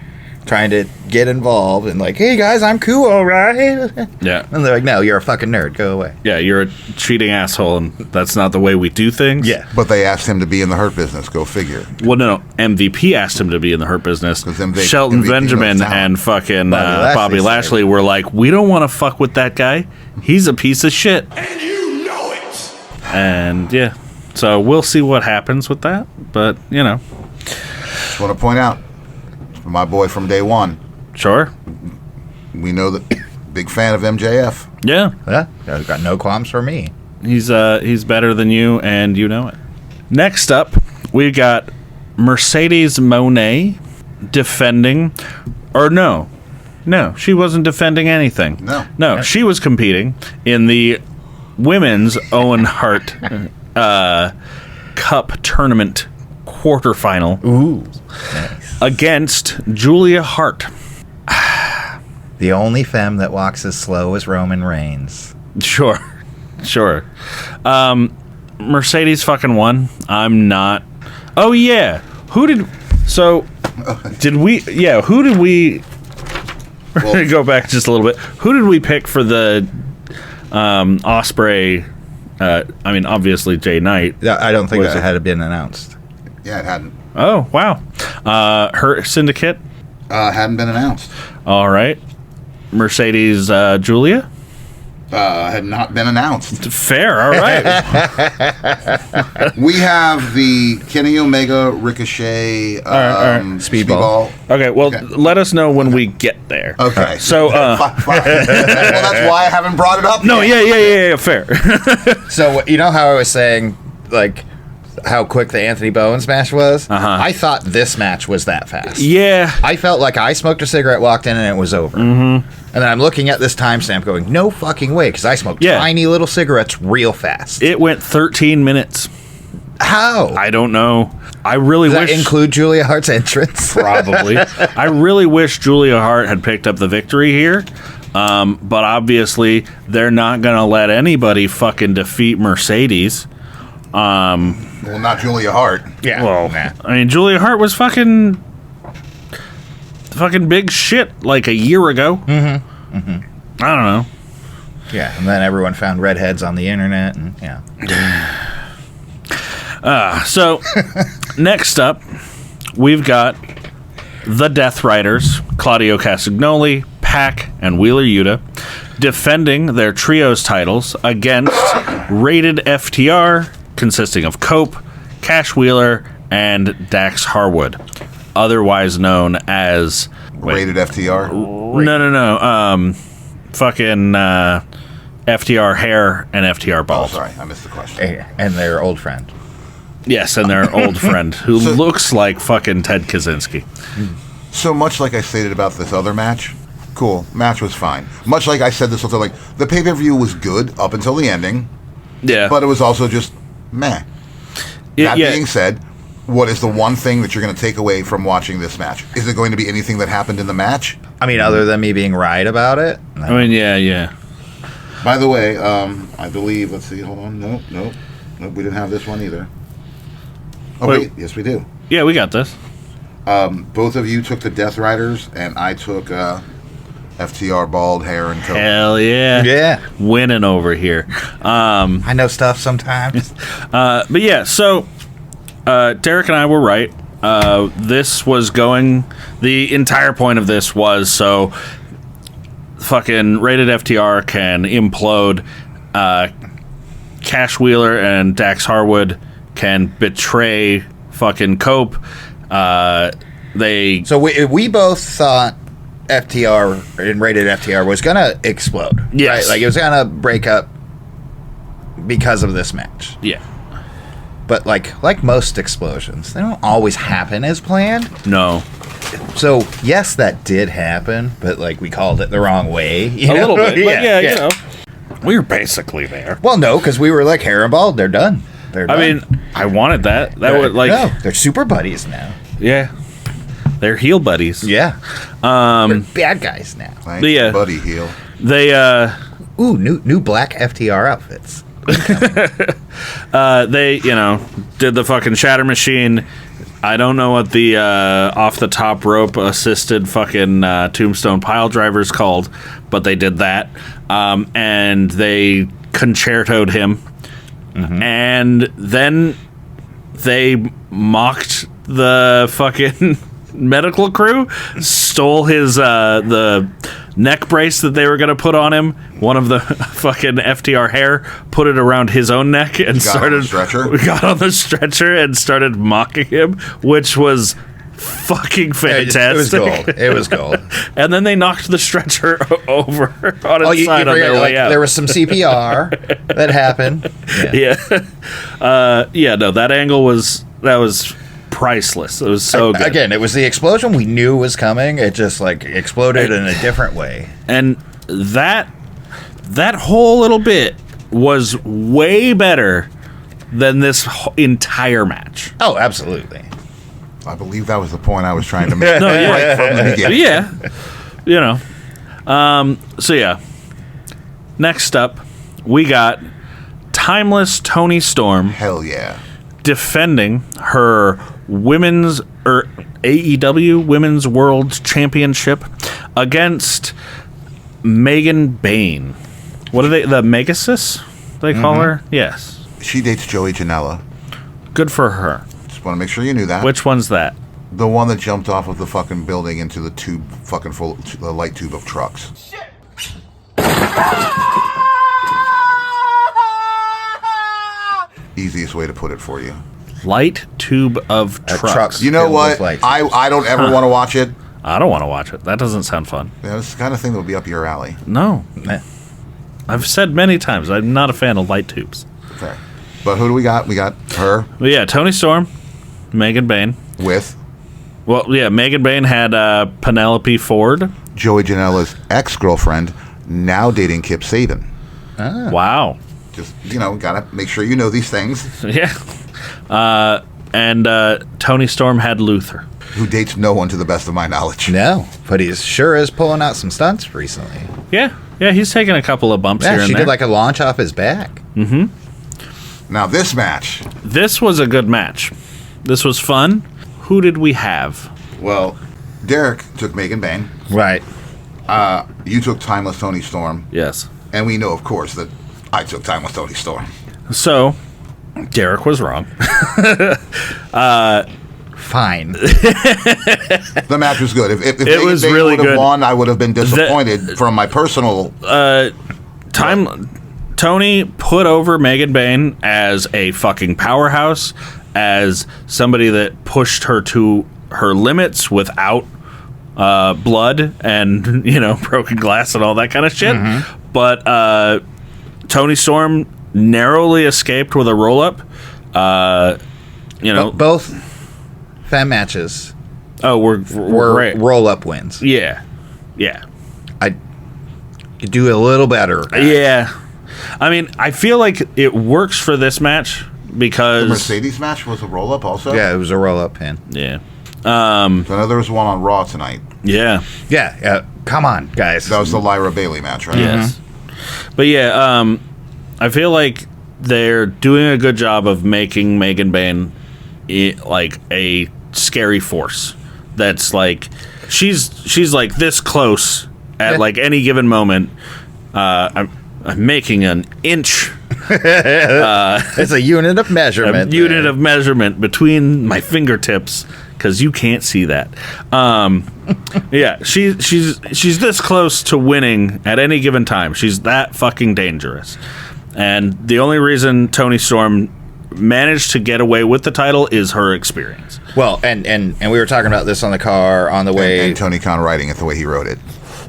B: trying to get involved and like, hey guys, I'm cool, all right?
A: Yeah.
B: And they're like, no, you're a fucking nerd. Go away.
A: Yeah, you're a cheating asshole, and that's not the way we do things.
B: Yeah.
C: But they asked him to be in the Hurt Business. Go figure.
A: Well, no. MVP asked him to be in the Hurt Business.
C: 'Cause
A: Shelton
C: MVP
A: Benjamin
C: knows talent.
A: and fucking
B: Bobby
A: Bobby Lashley were like, we don't want to fuck with that guy. He's a piece of shit.
E: And you know it!
A: And yeah. So we'll see what happens with that. But,
C: Just want to point out, my boy from day one,
A: sure.
C: we know that big fan of MJF.
A: Yeah.
B: Yeah, got no qualms for me.
A: He's better than you, and you know it. Next up, we've got Mercedes Moné defending, or no, she wasn't defending anything.
C: No.
A: She was competing in the women's Owen Hart Cup tournament quarterfinal.
B: Ooh, nice.
A: Against Julia Hart.
B: The only femme that walks as slow as Roman Reigns.
A: Sure. Mercedes fucking won. I'm not. Oh yeah. Who did we
C: Well,
A: go back just a little bit. Who did we pick for the Ospreay? I mean, obviously Jay Knight.
B: I don't think
A: Was
B: that
A: it?
B: had been announced.
C: yeah, it hadn't.
A: Oh wow. Her Syndicate.
C: Hadn't been announced.
A: All right. Mercedes Julia.
C: Had not been announced.
A: Fair. All right.
C: We have the Kenny Omega Ricochet
A: right.
B: Speedball.
A: Okay. Well,
C: Okay.
A: let us know when we get there.
C: Okay.
A: So.
C: Fine. Well, that's why I haven't brought it up
A: No.
C: yet.
A: Yeah. Fair.
B: So, you know how I was saying, like, how quick the Anthony Bowens match was?
A: Uh-huh.
B: I thought this match was that fast.
A: Yeah.
B: I felt like I smoked a cigarette, walked in, and it was over. Mm-hmm. And then I'm looking at this timestamp going, no fucking way, because I smoked tiny little cigarettes real fast.
A: It went 13 minutes.
B: How?
A: I don't know. I really
B: Does
A: wish.
B: that include Julia Hart's entrance?
A: Probably. I really wish Julia Hart had picked up the victory here. But obviously, they're not going to let anybody fucking defeat Mercedes.
C: Well, not Julia Hart.
B: Yeah.
A: Well,
B: nah.
A: I mean, Julia Hart was fucking fucking big shit like a year ago. Mm-hmm. Mm-hmm. I don't know.
B: Yeah, and then everyone found redheads on the internet, and
A: So, next up, we've got the Death Riders, Claudio Castagnoli, Pac, and Wheeler Yuta, defending their trios titles against Rated FTR, consisting of Cope, Cash Wheeler, and Dax Harwood, otherwise known as...
C: Rated FTR?
A: No. Fucking FTR hair and FTR balls.
C: Oh, sorry, I missed the question.
B: and their old friend.
A: Yes, and their old friend, who looks like fucking Ted Kaczynski.
C: So much like I stated about this other match, cool, match was fine. Much like I said this also, like, the pay-per-view was good up until the ending,
A: Yeah.
C: but it was also just meh. That being said, what is the one thing that you're going to take away from watching this match? Is it going to be anything that happened in the match?
B: I mean, other than me being right about it.
A: I mean, yeah.
C: By the way, I believe, let's see, hold on, nope, we didn't have this one either. Oh, wait, yes we do.
A: Yeah, we got this.
C: Both of you took the Death Riders, and I took FTR bald hair and coat.
A: Hell yeah.
B: Yeah.
A: Winning over here.
B: I know stuff sometimes.
A: But yeah, so Derek and I were right. This was going... The entire point of this was so fucking Rated FTR can implode. Cash Wheeler and Dax Harwood can betray fucking Cope.
B: So we both thought FTR and Rated FTR was gonna explode.
A: Yes.
B: Right? Like it was gonna break up because of this match.
A: Yeah.
B: But like most explosions, they don't always happen as planned.
A: No.
B: So yes, that did happen, but like we called it the wrong way.
A: A little bit. But yeah, you know. We were basically there.
B: Well, no, because we were like hair and bald. They're done. They're done.
A: I mean, I wanted that. That would like...
B: No, they're super buddies now.
A: Yeah. They're heel buddies.
B: Yeah. They're bad guys now.
C: Thanks,
A: Yeah.
C: buddy heel.
A: They,
B: Ooh, new black FTR outfits.
A: they, did the fucking shatter machine. I don't know what the off the top rope assisted fucking tombstone pile driver's called, but they did that. And they concertoed him. Mm-hmm. And then they mocked the fucking medical crew, stole his the neck brace that they were going to put on him. One of the fucking FTR hair, put it around his own neck and got on the stretcher and started mocking him, which was fucking fantastic.
B: It was gold.
A: And then they knocked the stretcher over on its side on their way out.
B: There was some CPR that happened.
A: Yeah. No, that angle was priceless. It was so good.
B: Again, it was the explosion we knew was coming. It just like exploded in a different way.
A: And that whole little bit was way better than this entire match.
B: Oh, absolutely.
C: I believe that was the point I was trying to make right from the beginning.
A: Yeah. So yeah. Next up, we got Timeless Toni Storm.
C: Hell yeah.
A: Defending her AEW Women's World Championship against Megan Bain. What are they? The Megasis? They call her? Yes.
C: She dates Joey Janela.
A: Good for her.
C: Just want to make sure you knew that.
A: Which one's that?
C: The one that jumped off of the fucking building into the tube, fucking full, the light tube of trucks. Shit. Easiest way to put it for you.
A: Light tube of trucks.
C: You know what? I don't ever want to watch it.
A: I don't want to watch it. That doesn't sound fun.
C: Yeah, this is the kind of thing that would be up your alley.
A: No. I've said many times, I'm not a fan of light tubes.
C: Okay. But who do we got? We got her.
A: Well, yeah, Toni Storm, Megan Bain.
C: With?
A: Well, yeah, Megan Bain had Penelope Ford.
C: Joey Janela's ex-girlfriend, now dating Kip Saban.
A: Ah. Wow.
C: Just, gotta make sure you know these things.
A: Yeah. And Toni Storm had Luther.
C: Who dates no one to the best of my knowledge.
B: No, but he sure is pulling out some stunts recently.
A: Yeah, he's taking a couple of bumps here and there.
B: She did like a launch off his back.
A: Mm-hmm.
C: Now this match.
A: This was a good match. This was fun. Who did we have?
C: Well, Derrick took Megan Bain.
B: Right.
C: You took Timeless Tony Storm.
A: Yes.
C: And we know, of course, that I took Timeless Tony Storm.
A: So, Derrick was wrong.
B: Fine.
C: The match was good. If
A: it
C: Megan
A: was
C: Bain
A: really
C: would have
A: good.
C: won, I would have been disappointed from my personal...
A: Tony put over Megan Bain as a fucking powerhouse, as somebody that pushed her to her limits without blood and, broken glass and all that kind of shit. But Tony Storm narrowly escaped with a roll-up.
B: Both fan matches
A: were great.
B: roll-up wins.
A: Yeah.
B: I could do a little better.
A: Yeah. I mean, I feel like it works for this match because...
C: The Mercedes match was a roll-up also?
B: Yeah, it was a roll-up pin.
A: Yeah.
C: So I know there was one on Raw tonight.
A: Yeah.
B: Yeah. Come on, guys.
C: That was the Lyra Bailey match, right?
A: Yes. But yeah, I feel like they're doing a good job of making Megan Bain like a scary force. That's like she's like this close at like any given moment. I'm making an inch.
B: It's a unit of measurement.
A: A unit of measurement between my fingertips, because you can't see that. Yeah, she's this close to winning at any given time. She's that fucking dangerous. And the only reason Toni Storm managed to get away with the title is her experience.
B: Well, and we were talking about this on the car on the way.
C: And Tony Khan writing it the way he wrote it.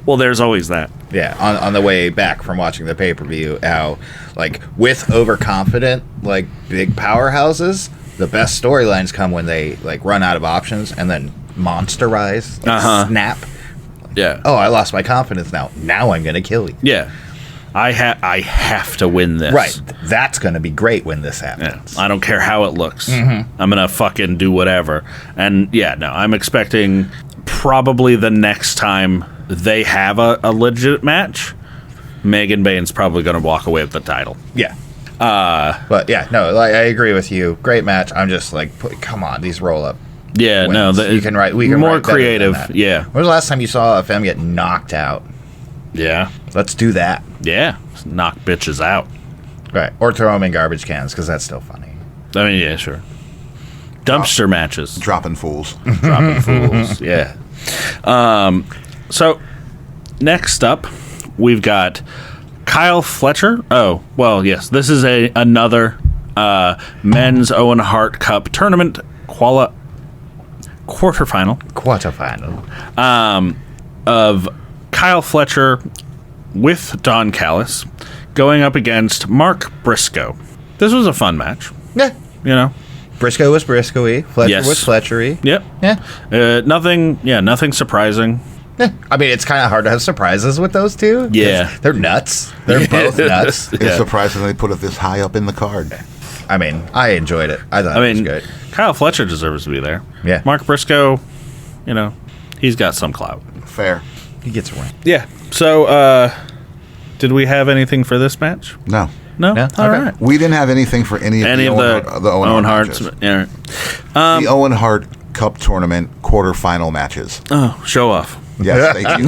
A: Well, there's always that.
B: Yeah, on the way back from watching the pay-per-view, how, like, with overconfident, like, big powerhouses, the best storylines come when they, like, run out of options and then monsterize, like, snap.
A: Yeah.
B: Oh, I lost my confidence now. Now I'm going to kill you.
A: Yeah. I have to win this.
B: Right. That's going to be great when this happens.
A: Yeah. I don't care how it looks. I'm going to fucking do whatever. And, yeah, no, I'm expecting probably the next time they have a legit match, Megan Bain's probably going to walk away with the title.
B: Yeah. But yeah, no, like, I agree with you. Great match. I'm just like, come on, these roll up.
A: Yeah,
B: wins.
A: no,
B: We can write
A: more
B: better than
A: creative.
B: that.
A: Yeah.
B: When was the last time you saw a femme get knocked out?
A: Yeah.
B: Let's do that.
A: Yeah. Just knock bitches out.
B: Right. Or throw them in garbage cans because that's still funny.
A: I mean, yeah, sure. Dumpster matches.
C: Dropping fools.
A: Dropping fools. Yeah. So, next up, we've got Kyle Fletcher. Oh, well, yes. This is another men's Owen Hart Cup tournament quarterfinal of Kyle Fletcher with Don Callis going up against Mark Briscoe. This was a fun match.
B: Yeah.
A: You know?
B: Briscoe was Briscoe-y. Fletcher was Fletcher-y.
A: Yep.
B: Yeah.
A: Nothing surprising.
B: Yeah. I mean, it's kind of hard to have surprises with those two.
A: Yeah.
B: They're nuts. They're both nuts.
C: It's surprising they put it this high up in the card.
B: I mean, I enjoyed it. I thought it was good.
A: Kyle Fletcher deserves to be there.
B: Yeah.
A: Mark Briscoe, he's got some clout.
C: Fair.
B: He gets a ring.
A: Yeah. So, did we have anything for this match?
C: No.
A: No?
B: No?
A: All
B: Okay.
A: right.
C: We didn't have anything for any of the Owen Hart
A: Hart's.
C: matches.
A: Yeah.
C: The Owen Hart Cup Tournament quarterfinal matches.
A: Oh, show off.
C: Yes, thank you.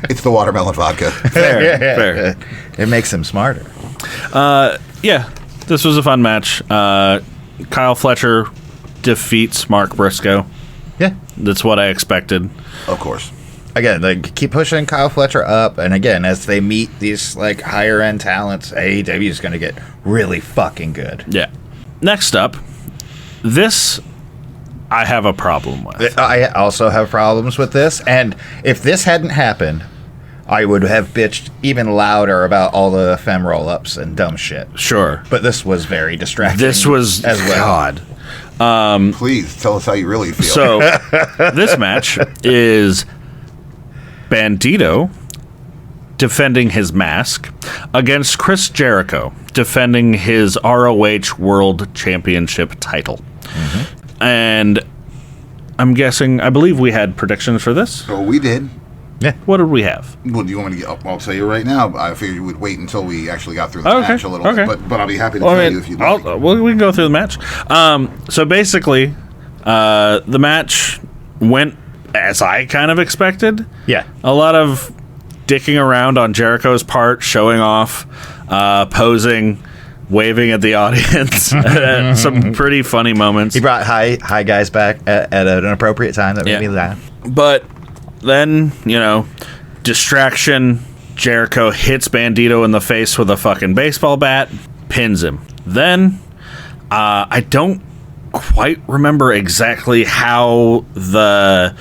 C: It's the watermelon vodka.
A: Fair.
B: It makes him smarter.
A: Yeah. This was a fun match. Kyle Fletcher defeats Mark Briscoe.
B: Yeah.
A: That's what I expected.
C: Of course.
B: Again, like, keep pushing Kyle Fletcher up, and again, as they meet these like higher end talents, AEW is going to get really fucking good.
A: Yeah. Next up, this I have a problem with.
B: I also have problems with this, and if this hadn't happened, I would have bitched even louder about all the femme roll-ups and dumb shit.
A: Sure.
B: But this was very distracting.
A: This was
B: as well.
A: God.
C: Please tell us how you really feel.
A: So this match is Bandito defending his mask against Chris Jericho defending his ROH World Championship title. And I believe we had predictions for this.
C: So we did.
B: Yeah.
A: What did we have?
C: Well, do you want me to get? I'll tell you right now. I figured you would wait until we actually got through the match a little bit. But I'll be happy to tell you if you'd like.
A: We can go through the match. So basically, the match went as I kind of expected.
B: Yeah.
A: A lot of dicking around on Jericho's part, showing off, posing, waving at the audience. Some pretty funny moments.
B: He brought hi guys back at an appropriate time that made me laugh.
A: But then, distraction. Jericho hits Bandito in the face with a fucking baseball bat, pins him. Then, I don't quite remember exactly how the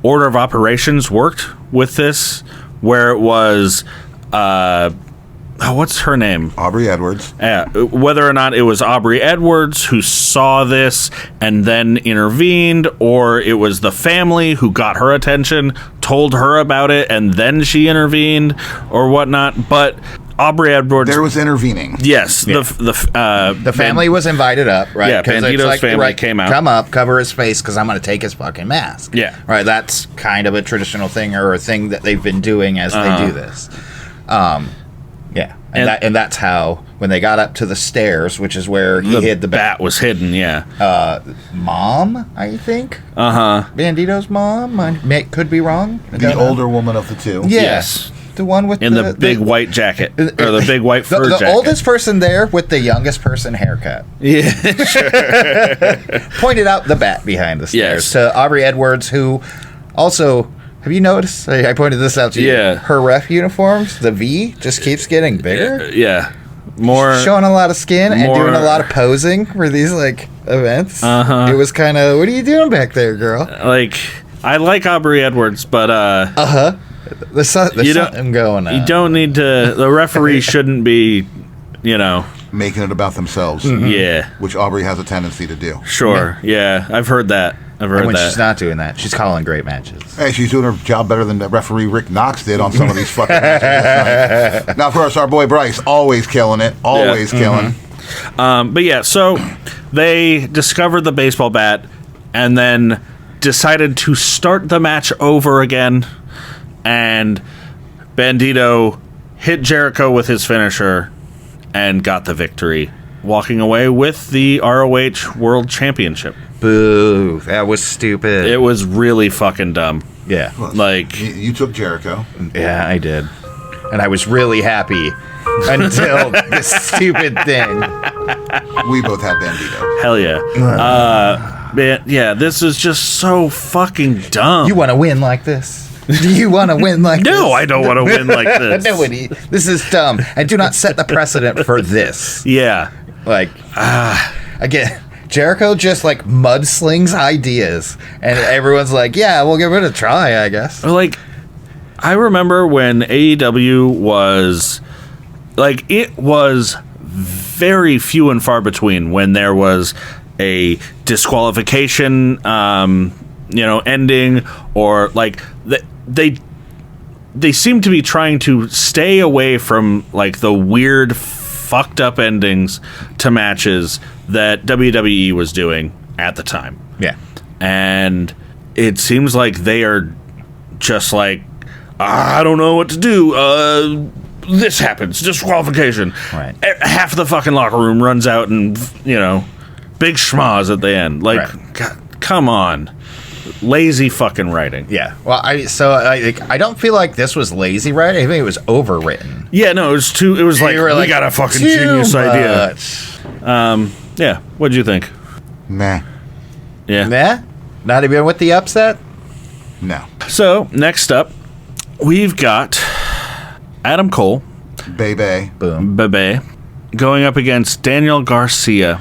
A: order of operations worked with this, where it was, what's her name?
C: Aubrey Edwards.
A: Yeah, whether or not it was Aubrey Edwards who saw this and then intervened, or it was the family who got her attention, told her about it, and then she intervened, or whatnot. But Aubrey Edwards,
C: there was intervening.
A: Yes,
B: Yeah. The family was invited up, right?
A: Yeah,
B: 'Cause it's
A: Bandito's family came out.
B: Come up, cover his face, because I'm going to take his fucking mask.
A: Yeah.
B: Right, that's kind of a traditional thing, or a thing that they've been doing as they do this. Yeah, and that's how, when they got up to the stairs, which is where he hid the
A: bat was hidden, yeah.
B: Mom, I think? Bandito's mom? I could be wrong.
C: The older woman of the two.
B: Yes. The one with
A: in the big white jacket, or the big white fur
B: the
A: jacket.
B: oldest person there with the youngest person haircut.
A: Yeah,
B: Pointed out the bat behind the stairs
A: Yes.
B: to Aubrey Edwards, who also, have you noticed? I pointed this out to you.
A: Yeah.
B: Her ref uniforms, the V, just keeps getting bigger.
A: Yeah. More
B: Showing a lot of skin and
A: more-
B: doing a lot of posing for these events.
A: Uh-huh.
B: It was kind of, what are you doing back there, girl?
A: like, I like Aubrey Edwards, but
B: There's something going on.
A: you don't need to. The referee shouldn't be,
C: Making it about themselves.
A: yeah,
C: Which Aubrey has a tendency to do.
A: sure, yeah. I've heard that.
B: And when she's not doing that, she's calling great matches.
C: Hey, she's doing her job better than the referee Rick Knox did on some of these fucking matches last night. Now, of course, our boy Bryce, always killing it. Always killing.
A: But yeah, so they discovered the baseball bat and then decided to start the match over again. And Bandito hit Jericho with his finisher and got the victory, walking away with the ROH World Championship.
B: Boo. That was stupid.
A: It was really fucking dumb.
B: Yeah.
A: Like,
C: You took Jericho.
B: Yeah, I did. And I was really happy until this stupid thing.
C: We both had Bandito.
A: hell yeah. Man, yeah, this is just so fucking dumb.
B: You want to win like this? Do you want to win like this?
A: No, I don't want to win like this.
B: Nobody. This is dumb. And do not set the precedent for this.
A: Yeah.
B: Like, again, Jericho just mudslings ideas. And everyone's like, yeah, we'll give it a try, I guess.
A: Like, I remember when AEW was, it was very few and far between when there was a disqualification, ending, or they seem to be trying to stay away from the weird fucked up endings to matches that WWE was doing at the time.
B: Yeah.
A: And it seems like they are just I don't know what to do. This happens. Disqualification.
B: Right.
A: Half the fucking locker room runs out and, big schmaz at the end.
B: Right.
A: God, come on. Lazy fucking writing.
B: Yeah. Well, I don't feel like this was lazy writing. I think it was overwritten.
A: Yeah, no, it was too. It was we got a fucking genius idea. Yeah. What'd you think?
C: Nah.
A: Yeah.
B: Nah? Not even with the upset?
C: No.
A: So, next up, we've got Adam Cole,
C: Bebe.
B: Boom.
A: Bebe, going up against Daniel Garcia.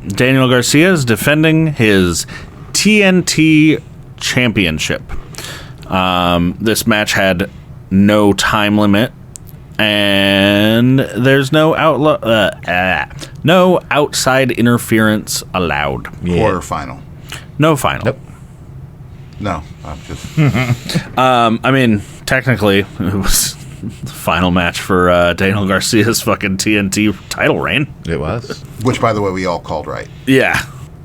A: Daniel Garcia is defending his TNT championship. This match had no time limit, and there's no no outside interference allowed.
B: Yeah.
C: Quarterfinal.
A: No final.
B: Nope.
C: No. I'm just.
A: I mean, technically, it was the final match for Daniel Garcia's fucking TNT title reign.
B: It was.
C: Which, by the way, we all called right.
A: Yeah.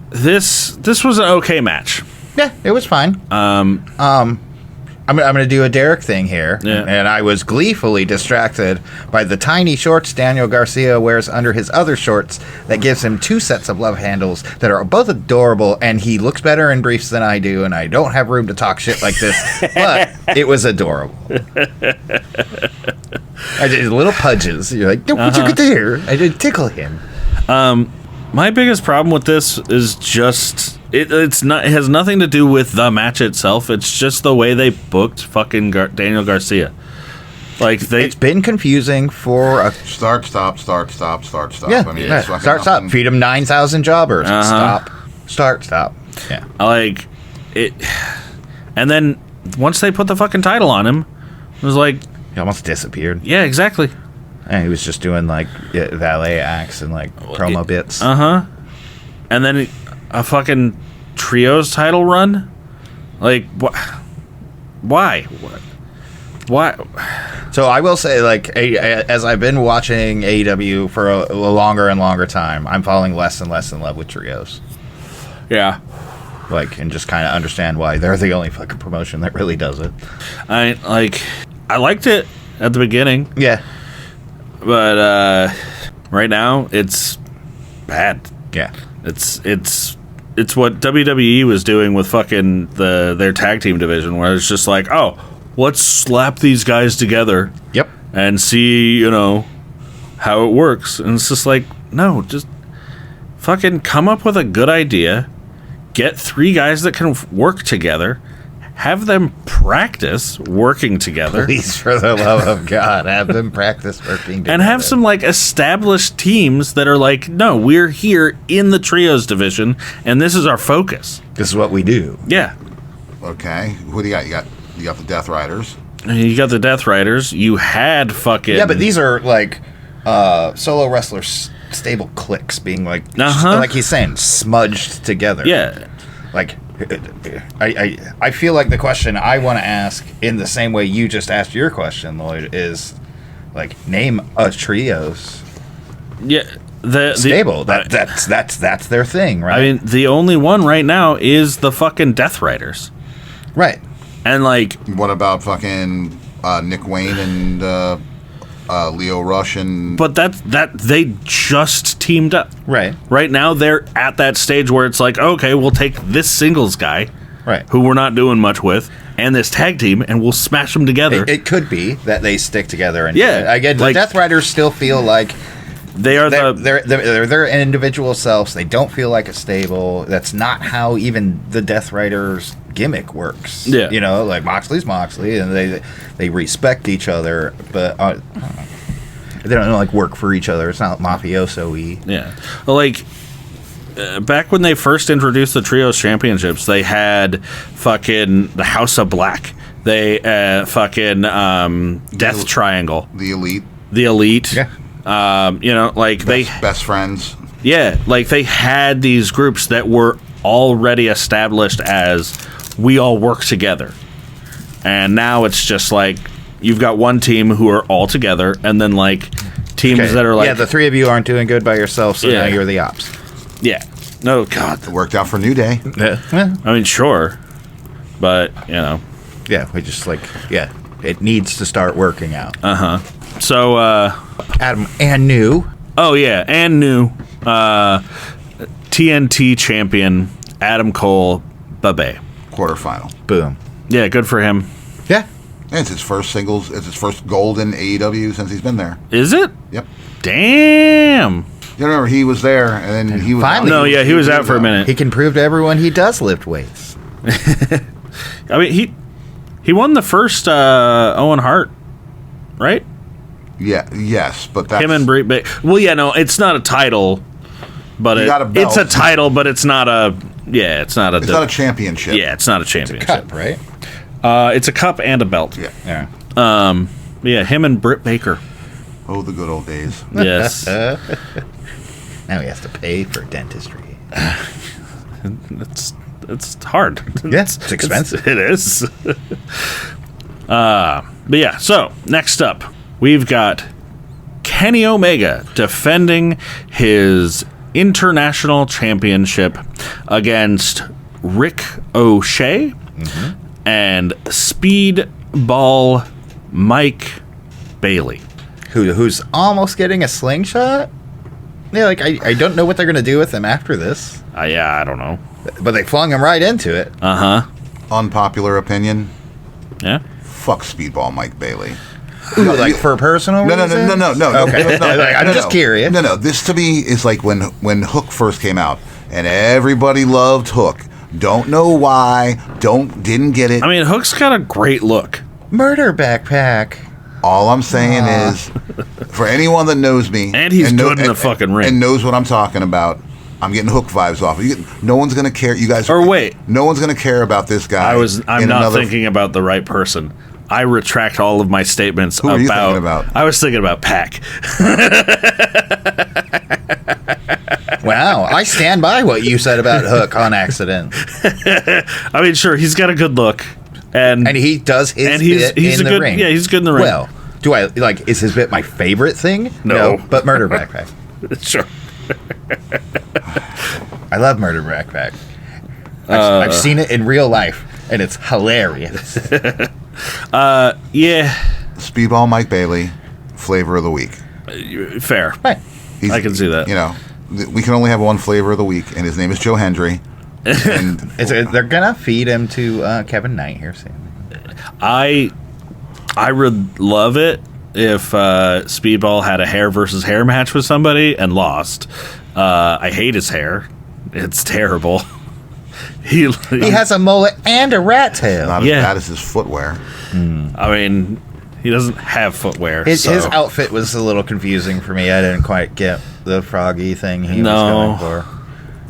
A: This was an okay match.
B: Yeah, it was fine. I I'm going to do a Derrick thing here.
A: Yeah.
B: And I was gleefully distracted by the tiny shorts Daniel Garcia wears under his other shorts that gives him 2 sets of love handles that are both adorable, and he looks better in briefs than I do, and I don't have room to talk shit like this, but it was adorable. I did little pudges. You're like, don't you get there? I did tickle him.
A: My biggest problem with this is just it has nothing to do with the match itself. It's just the way they booked fucking Daniel Garcia. Like
B: it's been confusing for a
C: start, stop.
B: Yeah,
C: I mean,
B: start, stop. Feed him 9,000 jobbers. Stop, start, stop. Yeah,
A: like it. And then once they put the fucking title on him, it was like
B: he almost disappeared.
A: Yeah, exactly.
B: And he was just doing like valet acts and like promo bits.
A: And then a fucking trios title run? Like, why? Why?
B: So I will say, like, as I've been watching AEW for a longer and longer time, I'm falling less and less in love with trios.
A: Yeah.
B: Like, and just kind of understand why they're the only fucking promotion that really does it.
A: I liked it at the beginning.
B: Yeah.
A: But right now it's bad.
B: Yeah.
A: It's what WWE was doing with fucking their tag team division, where it's just like, oh, let's slap these guys together.
B: Yep.
A: And see, how it works. And it's just like, no, just fucking come up with a good idea. Get 3 guys that can work together. Have them practice working together.
B: Please, for the love of God, have them practice working together.
A: And have some, like, established teams that are like, no, we're here in the trios division, and this is our focus.
B: This is what we do.
A: Yeah.
C: Okay. Who do you got? You got the Death Riders.
A: You got the Death Riders. You had fucking...
B: Yeah, but these are, like, solo wrestlers, stable cliques being, like, like he's saying, smudged together.
A: Yeah.
B: Like... I feel like the question I want to ask, in the same way you just asked your question, Lloyd, is like, name a trios.
A: Yeah,
B: stable. That's their thing, right?
A: I mean, the only one right now is the fucking Death Riders,
B: right?
A: And like,
C: what about fucking Nick Wayne and Leo Rush and?
A: But that they just teamed up.
B: Right.
A: Right now they're at that stage where it's like, okay, we'll take this singles guy,
B: right,
A: who we're not doing much with, and this tag team, and we'll smash them together.
B: It could be that they stick together, and again,
A: like,
B: the Death Riders still feel like
A: they're
B: their individual selves. They don't feel like a stable. That's not how even the Death Riders gimmick works.
A: Yeah,
B: like Moxley's Moxley, and they respect each other, but they don't like work for each other. It's not mafioso-y.
A: Yeah, well, like back when they first introduced the Trios Championships, they had fucking the House of Black. They fucking Death Triangle,
C: the Elite.
B: Yeah.
C: Best friends.
A: Yeah, like they had these groups that were already established as we all work together, and now it's just like you've got one team who are all together, and then like teams that are like,
B: the 3 of you aren't doing good by yourself, so now you're the ops.
A: Yeah, no, God,
C: it worked out for New Day.
B: Yeah.
A: I mean, sure, but
B: we just it needs to start working out.
A: So
B: Adam and new.
A: Oh yeah, and new TNT champion Adam Cole, Babe.
C: Quarterfinal.
B: Boom.
A: Yeah, good for him.
C: Yeah. And it's his first singles. It's his first gold in AEW since he's been there.
A: Is it?
C: Yep.
A: Damn.
C: You remember he was there, and then he was
B: finally.
C: Out.
A: He was out for a minute.
B: He can prove to everyone he does lift weights.
A: I mean, he won the first Owen Hart, right?
C: Yeah. Yes, but that's
A: him and Brie. Well, yeah, no, it's not a title, but it's a title, but it's not a. Yeah, it's not a.
C: It's not a championship.
A: Yeah, it's not a championship.
B: It's a cup, right?
A: It's a cup and a belt.
C: Yeah.
A: Yeah, him and Britt Baker.
C: Oh, the good old days.
A: Yes.
B: Now he has to pay for dentistry.
A: It's hard.
B: Yeah, it's expensive.
A: It is. But yeah, so next up, we've got Kenny Omega defending his international championship against Rick O'Shea. and Speedball Mike Bailey.
B: Who's almost getting a slingshot? Yeah, like I don't know what they're gonna do with him after this.
A: Yeah, I don't know.
B: But they flung him right into it.
C: Unpopular opinion.
A: Yeah.
C: Fuck Speedball Mike Bailey.
B: Ooh, like for personal
C: No.
B: reasons? Okay. I'm just curious.
C: No. This to me is like when Hook first came out, and everybody loved Hook. Don't know why. Didn't get it.
A: I mean, Hook's got a great look.
B: Murder backpack.
C: All I'm saying is, for anyone that knows me,
A: and he's good in the fucking ring,
C: and knows what I'm talking about, I'm getting Hook vibes off. No one's gonna care. You guys.
A: Or wait.
C: No one's gonna care about this guy.
A: I'm not thinking about the right person. I retract all of my statements.
C: Who are you thinking about?
A: I was thinking about Pac.
B: Wow, I stand by what you said about Hook on accident.
A: I mean, sure, he's got a good look, and
B: he does his bit in the ring.
A: Yeah, he's good in the ring.
B: Well, do I like? Is his bit my favorite thing?
A: No,
B: but Murder Backpack.
A: Sure.
B: I love Murder Backpack. I've seen it in real life, and it's hilarious.
A: Yeah.
C: Speedball Mike Bailey, flavor of the week.
A: Fair.
B: Right.
A: I can see that.
C: You know, we can only have one flavor of the week, and his name is Joe Hendry. And
B: they're gonna feed him to Kevin Knight here soon.
A: I would love it if Speedball had a hair versus hair match with somebody and lost. I hate his hair. It's terrible. He
B: has a mullet and a rat tail.
C: Not as bad as his footwear.
A: I mean, he doesn't have footwear.
B: His outfit was a little confusing for me. I didn't quite get the froggy thing he was going for.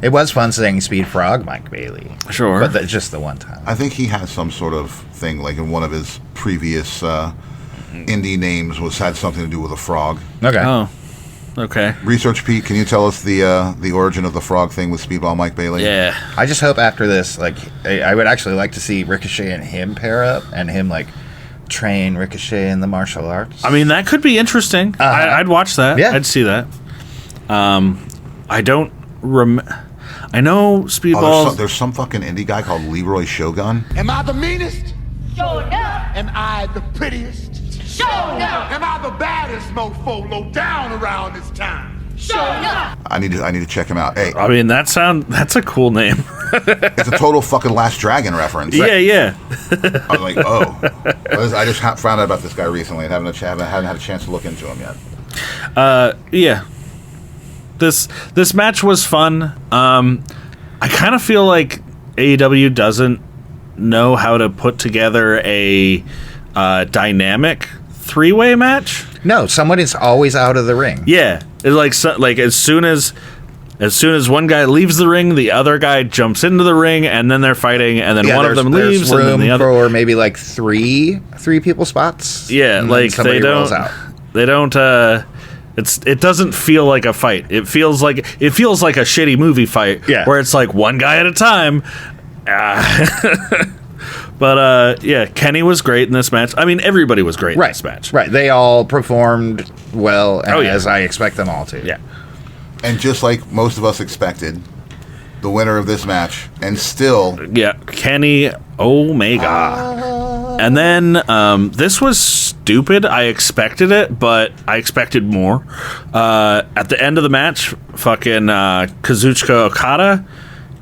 B: It was fun saying Speed Frog Mike Bailey.
A: Sure.
B: But just the one time.
C: I think he has some sort of thing, like in one of his previous indie names had something to do with a frog.
B: Okay.
A: Oh. Okay.
C: Research Pete, can you tell us the origin of the frog thing with Speedball Mike Bailey?
A: Yeah.
B: I just hope after this, like, I would actually like to see Ricochet and him pair up, and him like train Ricochet in the martial arts.
A: I mean, that could be interesting. I'd watch that.
B: Yeah.
A: I'd see that. I don't I know Speedball.
C: There's some fucking indie guy called Leroy Shogun.
J: Am I the meanest?
F: Sure enough.
J: Am I the prettiest?
F: Sure enough.
J: Am I the baddest mofo low down around this town?
F: Sure enough.
C: I need to check him out. Hey,
A: I mean, that's a cool name.
C: It's a total fucking Last Dragon reference.
A: Yeah.
C: I was like, oh. I just found out about this guy recently and haven't had a chance to look into him yet.
A: Yeah. This match was fun. I kind of feel like AEW doesn't know how to put together a dynamic three-way match.
B: No, someone is always out of the ring.
A: Yeah, it's like as soon as one guy leaves the ring, the other guy jumps into the ring, and then they're fighting, and then one of them leaves,
B: room
A: and then the other.
B: For maybe like three people spots.
A: Yeah,
B: and
A: like they don't. They don't. It doesn't feel like a fight. It feels like a shitty movie fight.
B: Yeah.
A: Where it's like one guy at a time. But yeah, Kenny was great in this match. I mean, everybody was great in this match.
B: Right. They all performed well,
A: yeah.
B: as I expect them all to.
A: Yeah.
C: And just like most of us expected, the winner of this match, and still...
A: Yeah, Kenny Omega. And then this was stupid. I expected it, but I expected more. At the end of the match, fucking Kazuchika Okada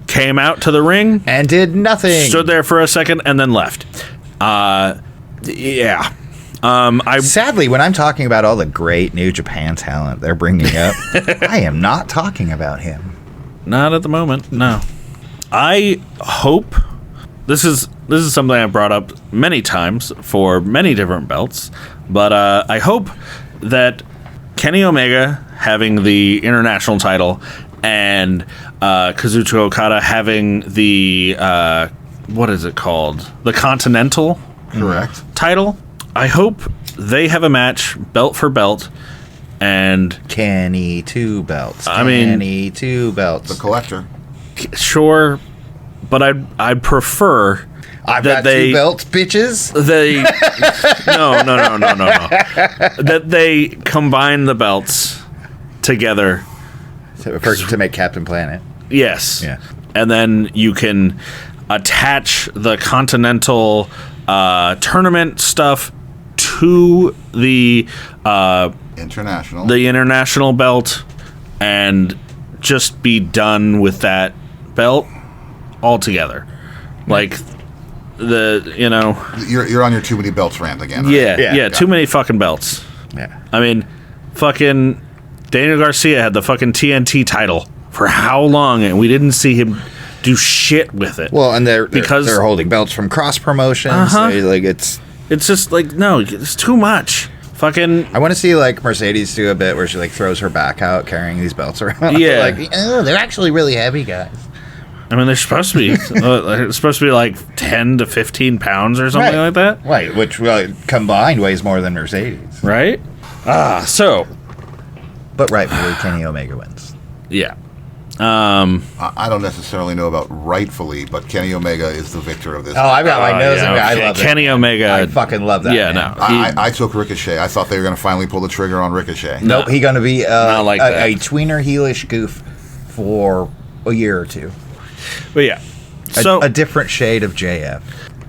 A: came out to the ring.
B: And did nothing.
A: Stood there for a second and then left. Yeah.
B: Sadly, when I'm talking about all the great New Japan talent they're bringing up, I am not talking about him.
A: Not at the moment, no. I hope this is something I've brought up many times for many different belts, but I hope that Kenny Omega having the international title and Kazuchika Okada having the what is it called? The Continental
C: Correct.
A: title. I hope they have a match, belt for belt, and
B: Kenny 2 belts.
A: Kenny
B: 2 belts.
C: The Collector.
A: Sure, but I'd prefer
B: I've
A: that
B: got
A: they
B: 2 belts, bitches.
A: they no that they combine the belts together
B: To make Captain Planet.
A: Yes.
B: Yeah.
A: And then you can attach the Continental tournament stuff to the international belt and just be done with that belt altogether. Like
C: you're on your too many belts rant again. Right?
A: Yeah, too many fucking belts.
B: Yeah.
A: I mean, fucking Daniel Garcia had the fucking TNT title for how long, and we didn't see him do shit with it.
B: Well, and they're holding belts from cross promotions. Like it's
A: just like, no, it's too much. Fucking,
B: I want to see like Mercedes do a bit where she like throws her back out carrying these belts around.
A: Yeah,
B: like they're actually really heavy, guys.
A: I mean, they're supposed to be it's supposed to be like 10 to 15 pounds or something like that.
B: Right, which combined weighs more than Mercedes.
A: Right?
B: But rightfully, Kenny Omega wins.
A: Yeah.
C: I don't necessarily know about rightfully, but Kenny Omega is the victor of this.
B: Oh, I've got my nose in it. I love it.
A: Kenny Omega.
B: I fucking love that.
A: Yeah,
B: man.
A: no.
C: I took Ricochet. I thought they were going to finally pull the trigger on Ricochet.
B: Nope, he's going to be
A: not like
B: a tweener heelish goof for a year or two.
A: But yeah. So
B: a different shade of JF.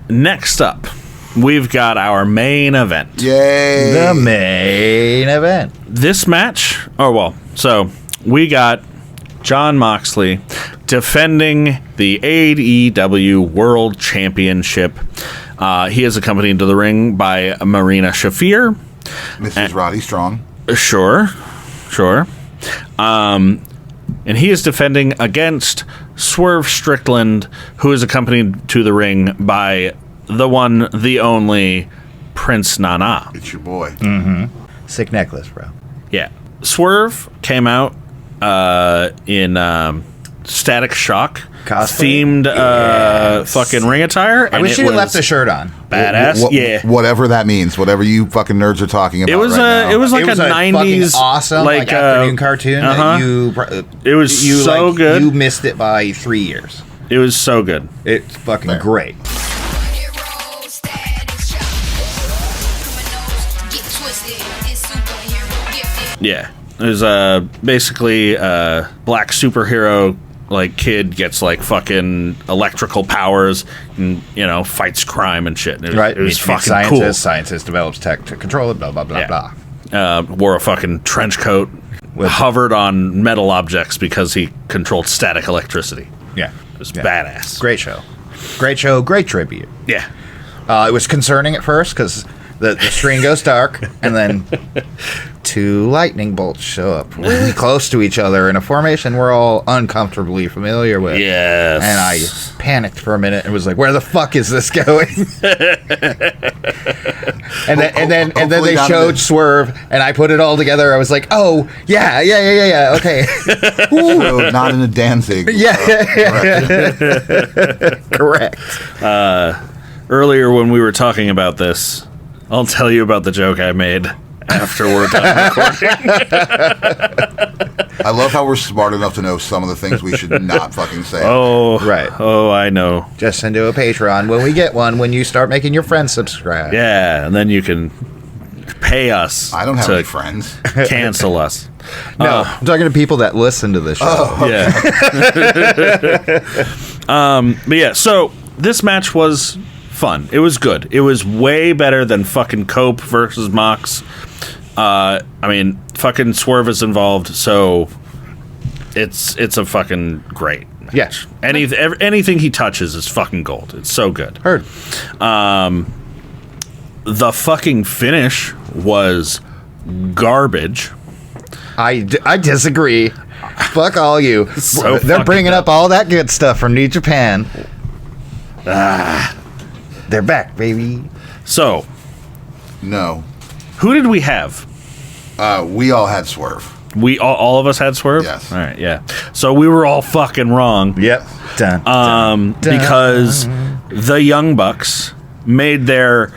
A: Next up, we've got our main event.
C: Yay!
B: The main event.
A: This match, so we got Jon Moxley defending the AEW World Championship. He is accompanied to the ring by Marina Shafir.
C: Mrs. Roddy Strong.
A: Sure. And he is defending against Swerve Strickland, who is accompanied to the ring by the one, the only Prince Nana.
C: It's your boy.
B: Mm-hmm. Sick necklace, bro.
A: Yeah. Swerve came out in Static Shock themed fucking ring attire.
B: I wish he had left the shirt on.
A: Badass.
C: Whatever that means. Whatever you fucking nerds are talking about.
A: It was
C: right now.
A: It was like a 90s
B: awesome like afternoon cartoon.
A: It was so good.
B: You missed it by 3 years.
A: It was so good.
B: It's fucking great.
A: Yeah. It was basically a black superhero like kid gets like fucking electrical powers and fights crime and shit. It was fucking cool.
B: Scientist develops tech to control it. Blah blah blah blah.
A: Wore a fucking trench coat, hovered on metal objects because he controlled static electricity.
B: Yeah,
A: it was badass.
B: Great show, great tribute.
A: Yeah,
B: it was concerning at first because the screen goes dark and then 2 lightning bolts show up really close to each other in a formation we're all uncomfortably familiar with.
A: Yes.
B: And I panicked for a minute and was like, where the fuck is this going? and then they showed Swerve and I put it all together. I was like, oh, yeah, okay.
C: So not in a Danzig.
B: Correct.
A: Earlier when we were talking about this, I'll tell you about the joke I made after we're done recording.
C: I love how we're smart enough to know some of the things we should not fucking say.
A: Oh,
B: right.
A: Oh, I know.
B: Just send to a Patreon when we get one, when you start making your friends subscribe.
A: Yeah, and then you can pay us.
C: I don't have any friends.
A: Cancel us.
B: No, I'm talking to people that listen to the show.
C: Oh,
A: okay. Yeah. But yeah, so this match was fun. It was good. It was way better than fucking Cope versus Mox. I mean, fucking Swerve is involved, so it's a fucking great match.
B: Yeah.
A: Anything he touches is fucking gold. It's so good.
B: Heard.
A: The fucking finish was garbage.
B: I disagree. Fuck all you.
A: So
B: they're bringing up all that good stuff from New Japan. They're back, baby.
A: So,
C: no.
A: Who did we have?
C: We all had Swerve.
A: We all of us had Swerve?
C: Yes.
A: All right, yeah. So we were all fucking wrong.
B: Yep. Dun.
A: Because the Young Bucks made their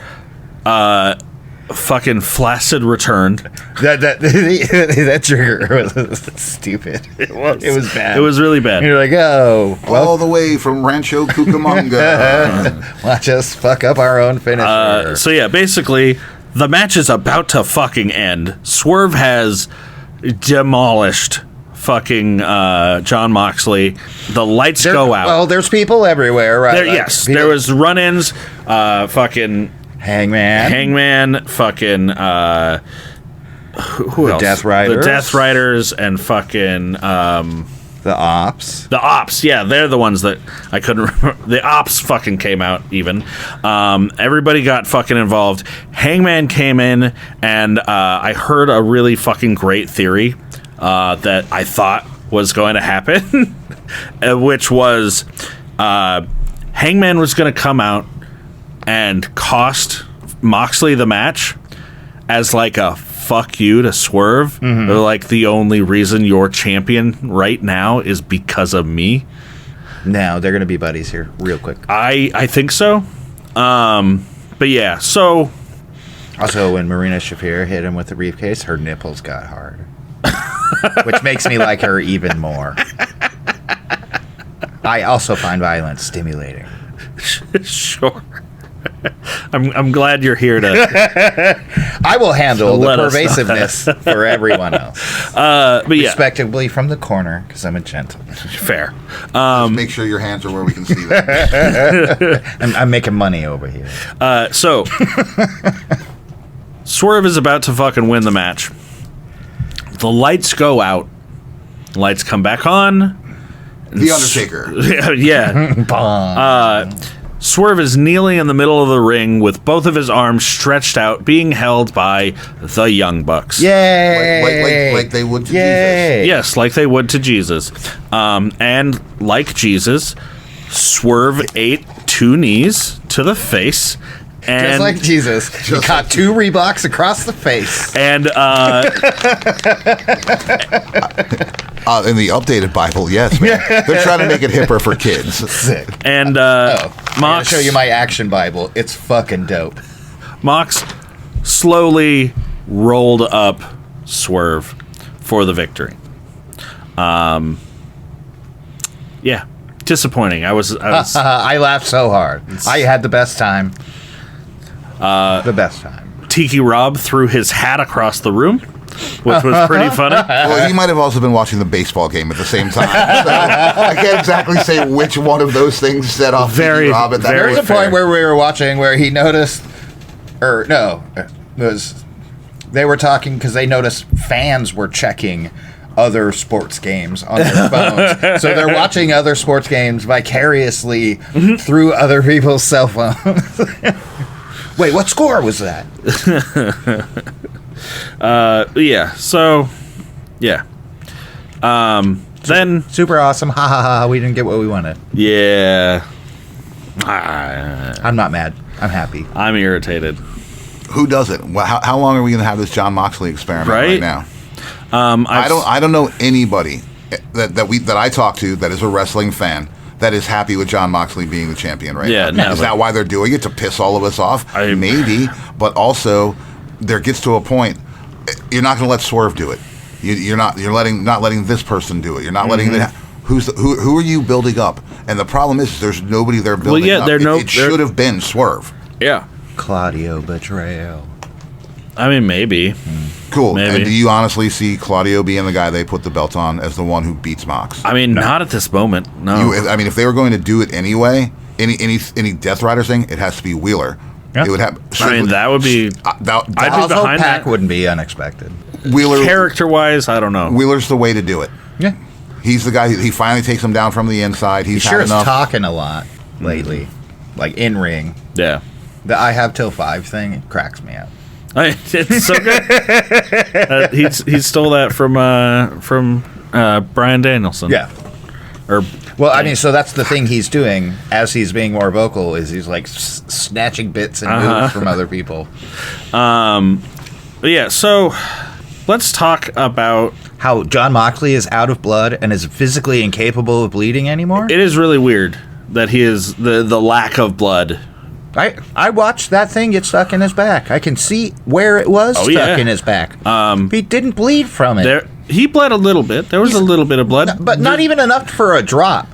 A: fucking flaccid return.
B: That trigger was stupid. It was bad.
A: It was really bad.
B: You're like, oh, well,
C: all the way from Rancho Cucamonga.
B: watch us fuck up our own finisher.
A: So yeah, basically, the match is about to fucking end. Swerve has demolished fucking John Moxley. The lights go out.
B: Well, there's people everywhere, right?
A: There was run-ins. Fucking Hangman. Fucking who else?
B: Death Riders.
A: The Death Riders and fucking
B: the Ops.
A: The Ops, yeah, they're the ones that I couldn't remember. The Ops fucking came out even. Everybody got fucking involved. Hangman came in, and I heard a really fucking great theory that I thought was going to happen, which was Hangman was going to come out and cost Moxley the match as like a fuck you to Swerve. They're like, the only reason you're champion right now is because of me.
B: No, they're gonna be buddies here real quick.
A: I think so. But yeah, so
B: also when Marina Shafir hit him with the briefcase, her nipples got hard. Which makes me like her even more. I also find violence stimulating.
A: Sure. I'm glad you're here to.
B: I will handle the pervasiveness for everyone else.
A: But yeah,
B: respectively from the corner because I'm a gentleman.
A: Fair.
C: Just make sure your hands are where we can see them.
B: I'm making money over here.
A: So Swerve is about to fucking win the match. The lights go out. Lights come back on.
C: The Undertaker.
A: Yeah. Swerve is kneeling in the middle of the ring with both of his arms stretched out, being held by the Young Bucks.
B: Yay!
C: Like they would to
B: Yay!
C: Jesus.
A: Yes, like they would to Jesus. And like Jesus, Swerve ate 2 knees to the face. And
B: just like Jesus, he caught 2 Reeboks across the face.
A: And
C: in the updated Bible, yes, man. They're trying to make it hipper for kids.
B: Sick.
A: And
B: I'm gonna
A: Mox,
B: show you my action Bible. It's fucking dope.
A: Mox slowly rolled up Swerve for the victory. Yeah, disappointing. I was
B: I laughed so hard. I had the best time. The best time.
A: Tiki Rob threw his hat across the room, which was pretty funny.
C: Well, he might have also been watching the baseball game at the same time. So I can't exactly say which one of those things set off Tiki Rob at that
B: There was a
C: point
B: point where we were watching where he noticed, or no, they were talking because they noticed fans were checking other sports games on their phones. So they're watching other sports games vicariously through other people's cell phones. Wait, what score was that?
A: Yeah, so yeah. Then
B: super awesome. Ha ha ha. We didn't get what we wanted.
A: Yeah.
B: I'm not mad. I'm happy.
A: I'm irritated.
C: Who does it? Well, how long are we going to have this John Moxley experiment right now? I don't know anybody that I talk to that is a wrestling fan that is happy with John Moxley being the champion right now. Is that why they're doing it, to piss all of us off? Maybe, but also there gets to a point you're not going to let Swerve do it. You're not letting this person do it. You're not letting who are you building up? And the problem is there's nobody there building up. It should have been Swerve.
A: Yeah.
B: Claudio betrayal.
A: I mean, maybe.
C: Cool.
A: Maybe.
C: And do you honestly see Claudio being the guy they put the belt on as the one who beats Mox?
A: I mean, not at this moment. No.
C: If they were going to do it anyway, any Death Rider thing, it has to be Wheeler.
B: Yeah.
C: It would have.
A: I mean, that would be. I'd be behind
B: Pack
A: that.
B: wouldn't be unexpected.
C: Wheeler,
A: character-wise, I don't know.
C: Wheeler's the way to do it.
B: Yeah.
C: He's the guy. He finally takes him down from the inside. He's
B: sure
C: had
B: is
C: enough.
B: Talking a lot lately, like in ring.
A: Yeah.
B: The I have till 5 thing, it cracks me up.
A: It's so good. He stole that from Bryan Danielson.
B: Yeah. I mean, so that's the thing he's doing as he's being more vocal is he's like snatching bits and moves from other people.
A: Yeah. So let's talk about
B: how John Moxley is out of blood and is physically incapable of bleeding anymore.
A: It is really weird that he is the lack of blood.
B: I watched that thing get stuck in his back. I can see where it was stuck in his back. He didn't bleed from it.
A: He bled a little bit. There was a little bit of blood.
B: But not even enough for a drop.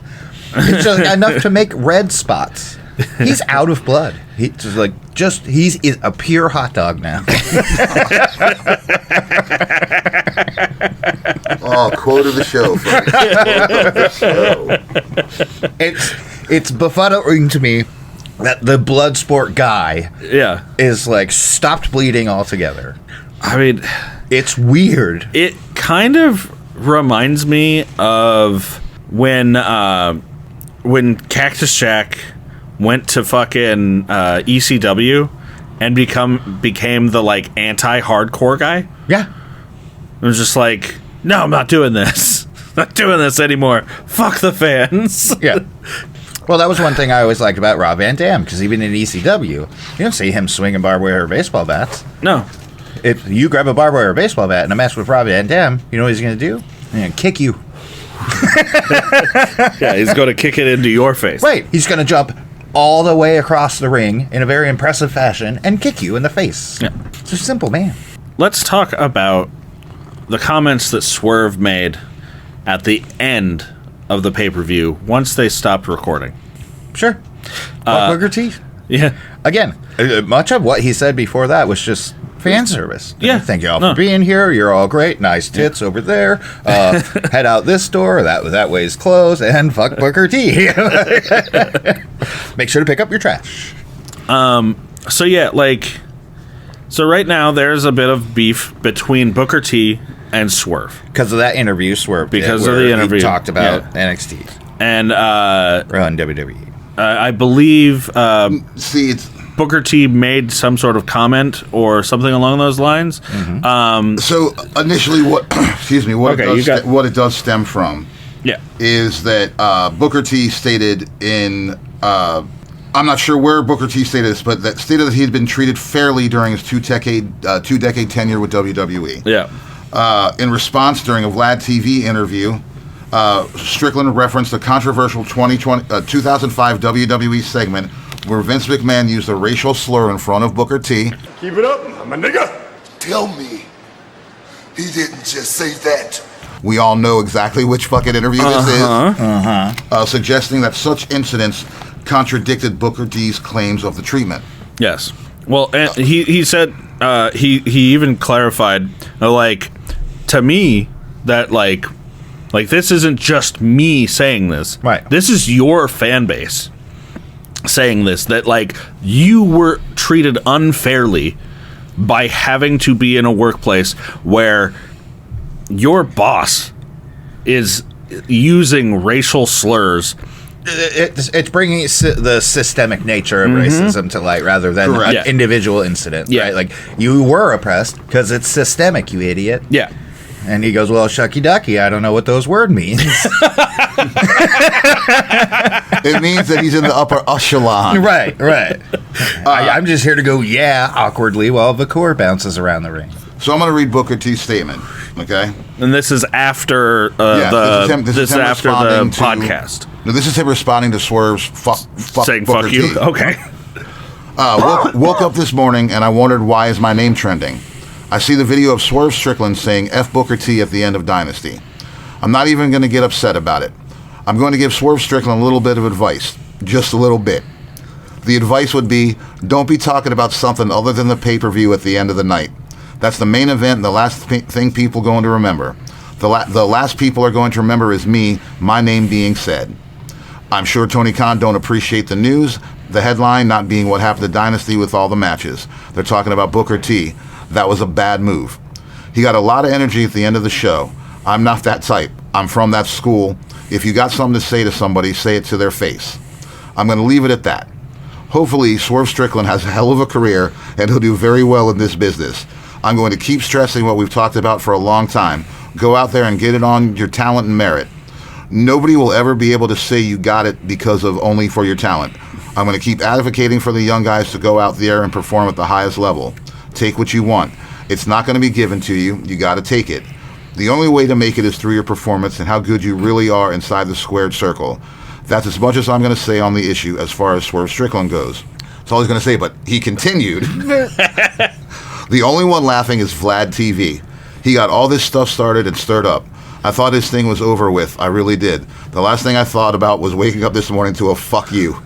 B: It's just enough to make red spots. He's out of blood. He's a pure hot dog now.
C: Oh, quote of the show.
B: It's befuddling to me that the blood sport guy is like stopped bleeding altogether.
A: I mean,
B: it's weird.
A: It kind of reminds me of when Cactus Jack went to fucking ECW and became the like anti-hardcore guy.
B: Yeah.
A: It was just like, no, I'm not doing this. Not doing this anymore. Fuck the fans.
B: Yeah. Well, that was one thing I always liked about Rob Van Dam, because even in ECW, you don't see him swinging barbed wire baseball bats.
A: No.
B: If you grab a barbed wire baseball bat in a match with Rob Van Dam, you know what he's going to do? He's going to kick you.
A: Yeah, he's going to kick it into your face.
B: Right. He's going to jump all the way across the ring in a very impressive fashion and kick you in the face.
A: Yeah.
B: It's a simple man.
A: Let's talk about the comments that Swerve made at the end of the pay-per-view once they stopped recording.
B: Sure. Booker T?
A: Yeah.
B: Again, much of what he said before that was just fan service.
A: Yeah.
B: Thank you all for being here. You're all great. Nice tits over there. Head out this door. That way's closed. And fuck Booker T. Make sure to pick up your trash.
A: So yeah, so right now there's a bit of beef between Booker T and Swerve
B: because of that interview. Swerve
A: because of the interview
B: he talked about NXT
A: and
B: on WWE.
A: I believe
C: it's
A: Booker T made some sort of comment or something along those lines.
C: Mm-hmm. So initially, what it does stem from, is that Booker T stated in. I'm not sure where Booker T stated this, but that stated that he had been treated fairly during his two-decade tenure with WWE.
A: Yeah.
C: In response, during a Vlad TV interview, Strickland referenced a controversial 2005 WWE segment where Vince McMahon used a racial slur in front of Booker T.
J: Keep it up, I'm a nigga.
K: Tell me, he didn't just say that.
C: We all know exactly which fucking interview this is. Suggesting that such incidents contradicted Booker T's claims of the treatment.
A: Yes. Well, and he said he even clarified to me that like this isn't just me saying this.
B: Right.
A: This is your fan base saying this, that you were treated unfairly by having to be in a workplace where your boss is using racial slurs.
B: It's bringing the systemic nature of racism to light rather than an individual incident.
A: Yeah.
B: Right? Like, you were oppressed because it's systemic, you idiot.
A: Yeah.
B: And he goes, well, shucky ducky, I don't know what those words mean.
C: It means that he's in the upper echelon.
B: Right. I'm just here to go, awkwardly while Vakur bounces around the ring.
C: So I'm going to read Booker T's statement, okay?
A: And this is after this is after the podcast.
C: No, this is him responding to Swerve's
A: saying
C: Booker
A: fuck you.
C: T.
A: Okay.
C: Woke up this morning and I wondered, why is my name trending? I see the video of Swerve Strickland saying F Booker T at the end of Dynasty. I'm not even going to get upset about it. I'm going to give Swerve Strickland a little bit of advice. Just a little bit. The advice would be, don't be talking about something other than the pay-per-view at the end of the night. That's the main event and the last thing people are going to remember. The last people are going to remember is me, my name being said. I'm sure Tony Khan don't appreciate the news, the headline not being what happened to Dynasty with all the matches. They're talking about Booker T. That was a bad move. He got a lot of energy at the end of the show. I'm not that type. I'm from that school. If you got something to say to somebody, say it to their face. I'm going to leave it at that. Hopefully, Swerve Strickland has a hell of a career and he'll do very well in this business. I'm going to keep stressing what we've talked about for a long time. Go out there and get it on your talent and merit. Nobody will ever be able to say you got it because of only for your talent. I'm going to keep advocating for the young guys to go out there and perform at the highest level. Take what you want. It's not going to be given to you. You got to take it. The only way to make it is through your performance and how good you really are inside the squared circle. That's as much as I'm going to say on the issue as far as Swerve Strickland goes. That's all he's going to say, but he continued. The only one laughing is Vlad TV. He got all this stuff started and stirred up. I thought his thing was over with. I really did. The last thing I thought about was waking up this morning to a fuck you.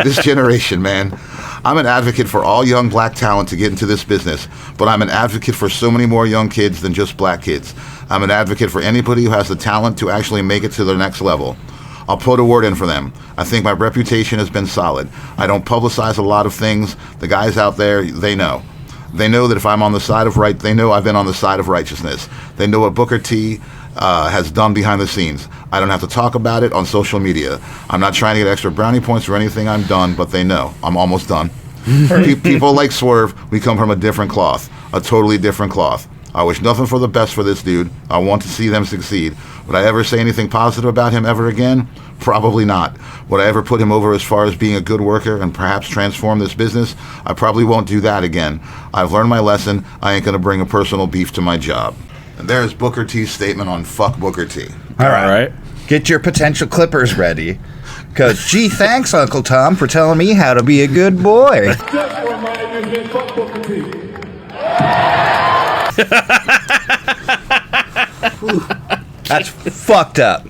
C: This generation, man. I'm an advocate for all young black talent to get into this business, but I'm an advocate for so many more young kids than just black kids. I'm an advocate for anybody who has the talent to actually make it to the next level. I'll put a word in for them. I think my reputation has been solid. I don't publicize a lot of things. The guys out there, they know. They know that if I'm on the side of right, they know I've been on the side of righteousness. They know what Booker T has done behind the scenes. I don't have to talk about it on social media. I'm not trying to get extra brownie points for anything I'm done, but they know. I'm almost done. People like Swerve, we come from a different cloth, a totally different cloth. I wish nothing for the best for this dude. I want to see them succeed. Would I ever say anything positive about him ever again? Probably not. Would I ever put him over as far as being a good worker and perhaps transform this business? I probably won't do that again. I've learned my lesson. I ain't going to bring a personal beef to my job. And there's Booker T's statement on fuck Booker T.
B: All right. Get your potential clippers ready. Because, gee, thanks, Uncle Tom, for telling me how to be a good boy. That's fucked up.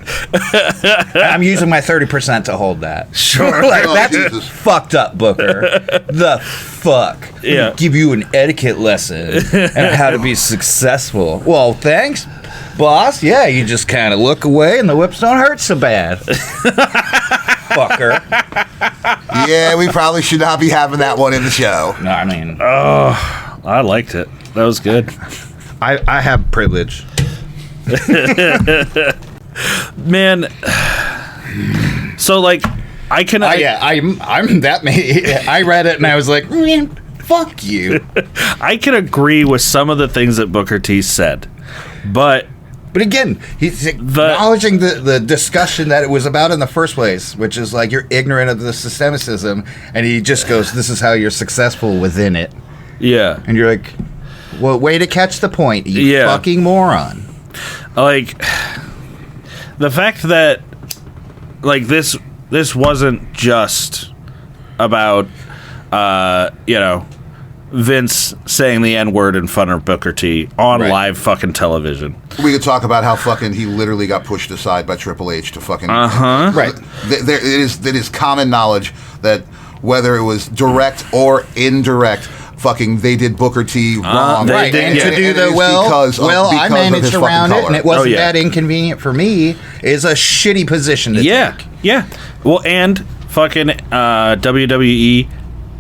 B: I'm using my 30% to hold that.
A: Sure.
B: Like, that's fucked up, Booker. The fuck?
A: Yeah.
B: Give you an etiquette lesson on how to be successful. Well, thanks, boss. Yeah, you just kind of look away and the whips don't hurt so bad. Fucker.
C: Yeah, we probably should not be having that one in the show.
B: No, I mean...
A: Oh, I liked it. That was good.
B: I have privilege.
A: Man, so like I can
B: I'm that I read it and I was like, man, fuck you.
A: I can agree with some of the things that Booker T said, but
B: again, he's acknowledging the discussion that it was about in the first place, which is like you're ignorant of the systemicism, and he just goes, this is how you're successful within it.
A: Yeah.
B: And you're like, well, way to catch the point, you fucking moron.
A: Like, the fact that, like, this wasn't just about, Vince saying the N-word in front of Booker T on live fucking television.
C: We could talk about how fucking he literally got pushed aside by Triple H to fucking...
B: Right.
C: It is common knowledge that whether it was direct or indirect... Fucking, they did Booker T wrong.
B: Right, and to do the I managed around it, and it wasn't that inconvenient for me, is a shitty position to take.
A: Yeah. Well, and fucking WWE,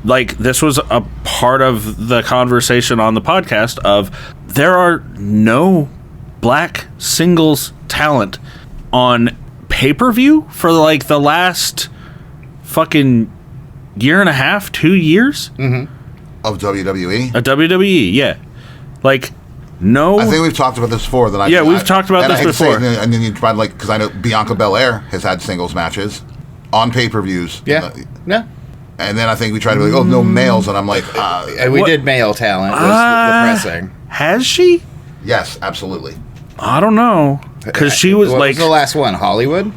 A: like, this was a part of the conversation on the podcast of there are no black singles talent on pay-per-view for, like, the last fucking year and a half, 2 years.
C: Mm-hmm. Of WWE?
A: WWE, yeah. Like, no...
C: I think we've talked about this before.
A: We've talked about this before.
C: And then you tried, like, because I know Bianca Belair has had singles matches on pay-per-views.
B: Yeah.
C: And then I think we tried to be like, oh, no males. And I'm like...
B: and we did male talent, was depressing.
A: Has she?
C: Yes, absolutely.
A: I don't know. Because she was
B: what
A: like...
B: What was the last one? Hollywood?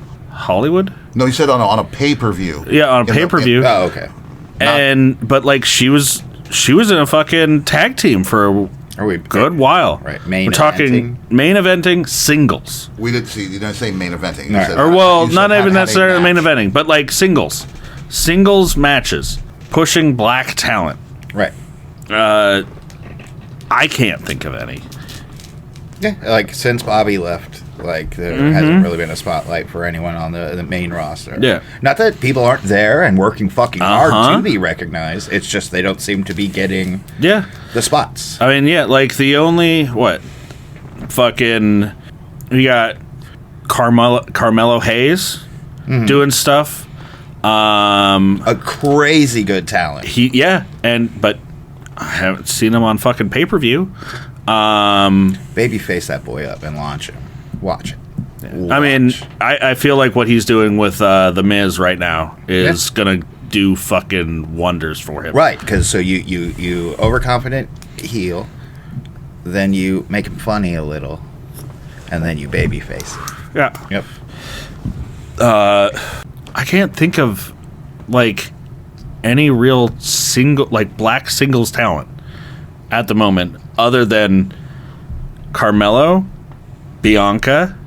C: No, you said on a pay-per-view.
A: Yeah, on a pay-per-view.
B: Oh, okay.
A: But, like, she was in a fucking tag team for a good while.
B: Right.
A: We're talking main eventing singles.
C: We did see. You didn't say main eventing.
B: Right.
C: Said,
A: not even necessarily main eventing, but like singles matches, pushing black talent.
B: Right.
A: I can't think of any.
B: Yeah, like since Bobby left, like there hasn't really been a spotlight for anyone on the main roster.
A: Yeah.
B: Not that people aren't there and working fucking hard to be recognized. It's just they don't seem to be getting the spots.
A: I mean, like the only fucking we got Carmelo Hayes doing stuff.
B: A crazy good talent.
A: But I haven't seen him on fucking pay-per-view.
B: Babyface that boy up and launch him. Watch it.
A: Yeah. I mean, I feel like what he's doing with The Miz right now is gonna do fucking wonders for him.
B: Right, because so you overconfident heel, then you make him funny a little, and then you babyface it.
A: Yeah.
B: Yep.
A: I can't think of like any real black singles talent at the moment other than Carmelo, Bianca,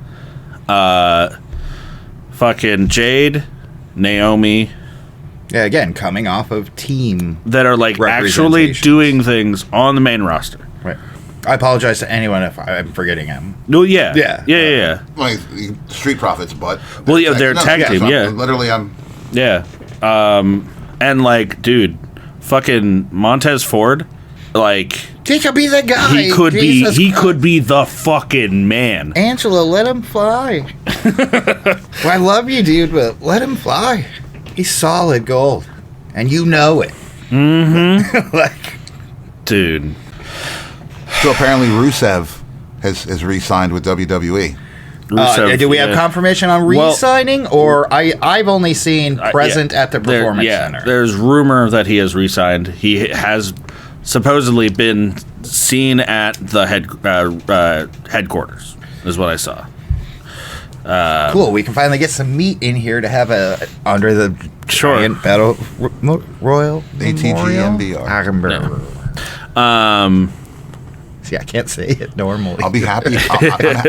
A: fucking Jade, Naomi,
B: Yeah, again, coming off of team
A: that are like actually doing things on the main roster.
B: Right. I apologize to anyone if I'm forgetting him.
A: No, yeah.
C: Like Street Profits, but
A: well, yeah, they're tag team. Yeah,
C: literally, I'm.
A: Yeah, and like, dude, fucking Montez Ford, like
B: he could be the guy.
A: He could be. He could be the fucking man.
B: Angela, let him fly. Well, I love you, dude, but let him fly. He's solid gold, and you know it.
A: Mm-hmm.
B: Like,
A: dude.
C: So apparently Rusev has re-signed with WWE.
B: Do we have confirmation on re-signing, or I've only seen present at the Performance Center?
A: There's rumor that he has re-signed. He has supposedly been seen at the headquarters, is what I saw.
B: Cool. We can finally get some meat in here to have under the giant battle royal
C: ATG
B: NBR. See, I can't say it normally.
C: I'll be happy.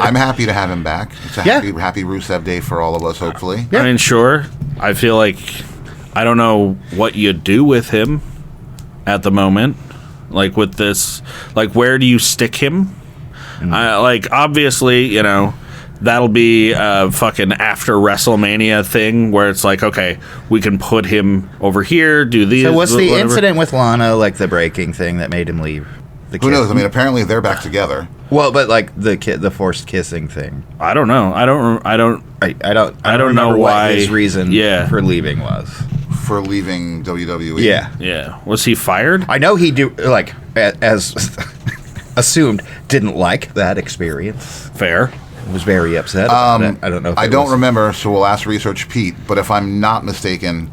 C: I'm happy to have him back. It's a happy Rusev Day for all of us, hopefully.
A: I mean, sure. I feel like I don't know what you do with him at the moment. Like with this, like where do you stick him? Like obviously, you know, that'll be a fucking after WrestleMania thing where it's like, okay, we can put him over here, do these.
B: So what's the incident with Lana, like the breaking thing that made him leave?
C: Who knows? I mean, apparently they're back together.
B: Well, but like the forced kissing thing.
A: I don't know. I don't know
B: what his reason for leaving was.
C: For leaving WWE.
A: Yeah. Was he fired?
B: I know he as assumed didn't like that experience.
A: Fair.
B: Was very upset about it. I don't know.
C: I don't remember, so we'll ask Research Pete. But if I'm not mistaken,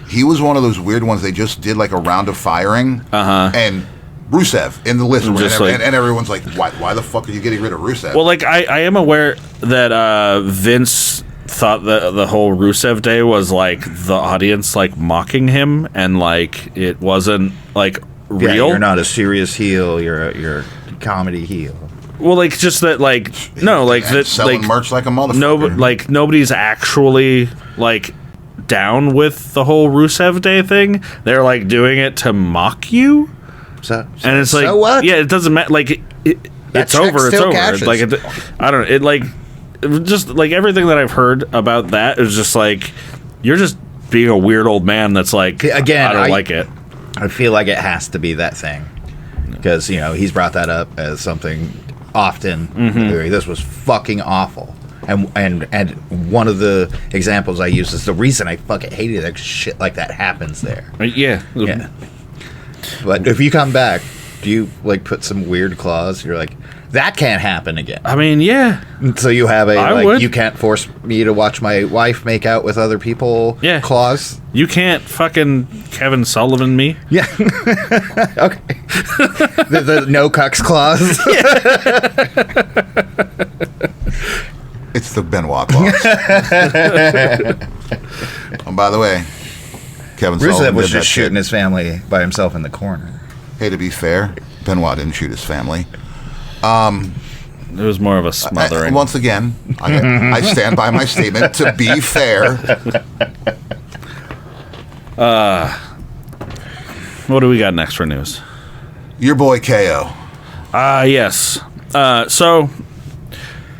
C: he was one of those weird ones. They just did like a round of firing, and Rusev in the list, and everyone's like, "Why the fuck are you getting rid of Rusev?"
A: Well, like I am aware that Vince thought that the whole Rusev Day was like the audience like mocking him, and like it wasn't like real.
B: Yeah, you're not a serious heel. You're a comedy heel.
A: Well, like just that, like no, like that,
C: selling
A: like
C: merch like a motherfucker.
A: No, like nobody's actually like down with the whole Rusev Day thing. They're like doing it to mock you. And it's like,
B: so what?
A: Yeah, it doesn't matter. Like it's over. It's over.
B: Cashes.
A: Like I don't know. It like just like everything that I've heard about that is just like you're just being a weird old man. That's like
B: again,
A: I don't like it.
B: I feel like it has to be that thing because he's brought that up as something often. This was fucking awful. And one of the examples I use is the reason I fucking hated that shit like that happens there.
A: Yeah.
B: But if you come back, do you like put some weird clause? You're like, that can't happen again.
A: I mean, yeah.
B: So you have you can't force me to watch my wife make out with other people clause?
A: You can't fucking Kevin Sullivan me.
B: Yeah. Okay. the no cucks clause.
C: It's the Benoit clause. And by the way, Kevin Sullivan
B: was just shooting his family by himself in the corner.
C: Hey, to be fair, Benoit didn't shoot his family.
A: It was more of a smothering.
C: Once again, I stand by my statement. To be fair.
A: What do we got next for news?
C: Your boy KO.
A: Yes. So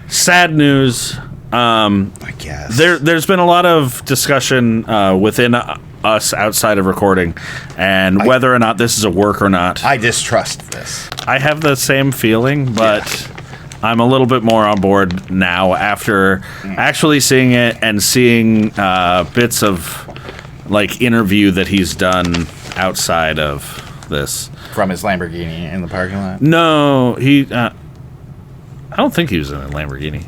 A: sad news.
B: I guess
A: there's been a lot of discussion within us outside of recording, and whether or not this is a work or not.
B: I distrust this.
A: I have the same feeling, but I'm a little bit more on board now after actually seeing it and seeing bits of like interview that he's done outside of this.
B: From his Lamborghini in the parking lot?
A: No, he. I don't think he was in a Lamborghini.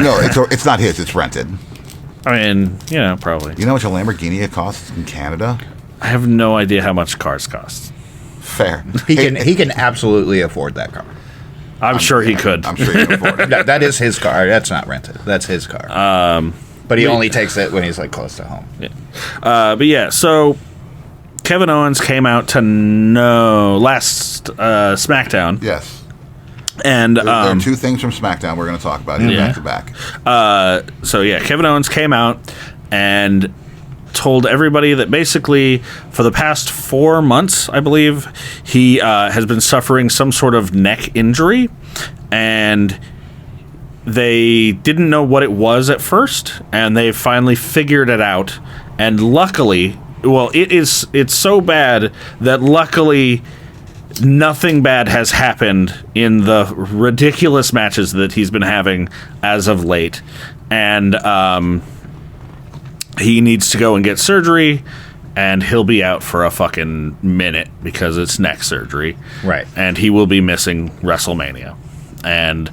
C: No, it's not his. It's rented.
A: I mean, probably.
C: You know how much a Lamborghini costs in Canada?
A: I have no idea how much cars cost.
C: Fair.
B: He can absolutely afford that car.
A: I'm sure he could.
C: I'm sure he can afford it.
B: That is his car. That's not rented. That's his car. But he only takes it when he's like close to home.
A: Yeah. But yeah, so Kevin Owens came out to last SmackDown.
C: Yes.
A: And
C: there are two things from SmackDown we're going to talk about here back to back.
A: So yeah, Kevin Owens came out and told everybody that basically for the past 4 months, I believe, he has been suffering some sort of neck injury, and they didn't know what it was at first, and they finally figured it out. And luckily, well, it's so bad that luckily nothing bad has happened in the ridiculous matches that he's been having as of late. And he needs to go and get surgery, and he'll be out for a fucking minute because it's neck surgery.
B: Right.
A: And he will be missing WrestleMania. And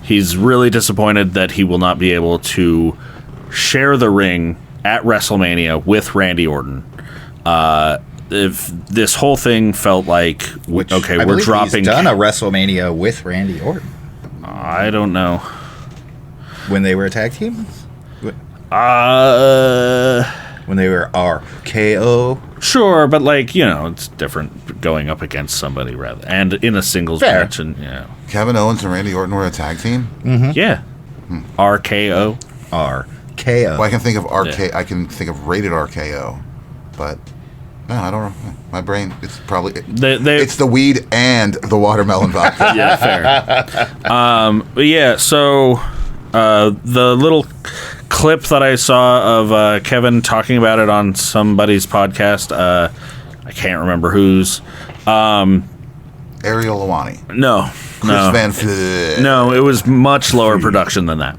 A: he's really disappointed that he will not be able to share the ring at WrestleMania with Randy Orton. If this whole thing felt like, we're dropping...
B: He's done a WrestleMania with Randy Orton.
A: I don't know.
B: When they were a tag team? When they were RKO?
A: Sure, but it's different going up against somebody rather, and in a singles match, and
C: Kevin Owens and Randy Orton were a tag team.
A: Mm-hmm. Yeah, RKO.
B: Well,
C: I can think of I can think of rated RKO, but no, I don't know. My brain, it's probably it's the weed and the watermelon vodka.
A: Yeah, fair. But yeah, so the little clip that I saw of Kevin talking about it on somebody's podcast, I can't remember whose.
C: Ariel Lawani.
A: No.
C: Chris Van Fleet.
A: No, it was much lower production than that.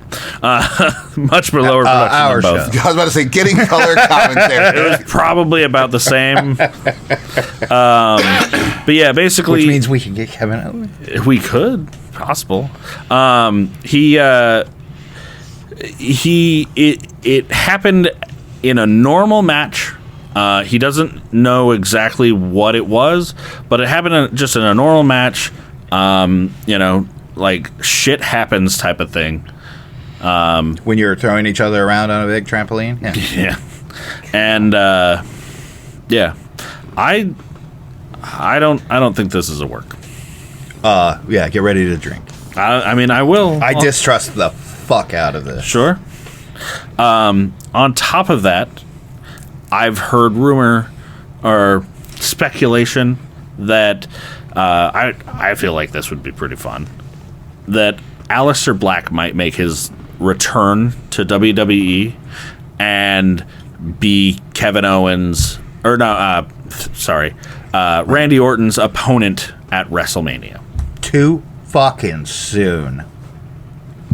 A: Much lower production than both.
C: I was about to say, getting color commentary.
A: It was probably about the same. But yeah, basically...
B: Which means we can get Kevin Owens.
A: We could. Possible. It happened in a normal match. He doesn't know exactly what it was, but it happened just in a normal match. Like shit happens type of thing.
B: When you're throwing each other around on a big trampoline?
A: Yeah. And yeah. I don't think this is a work.
B: Yeah, get ready to drink.
A: I mean, I will.
B: I distrust the fuck out of this.
A: Sure. On top of that, I've heard rumor or speculation that I feel like this would be pretty fun. That Aleister Black might make his return to WWE and be Kevin Owens Randy Orton's opponent at WrestleMania.
B: Too fucking soon.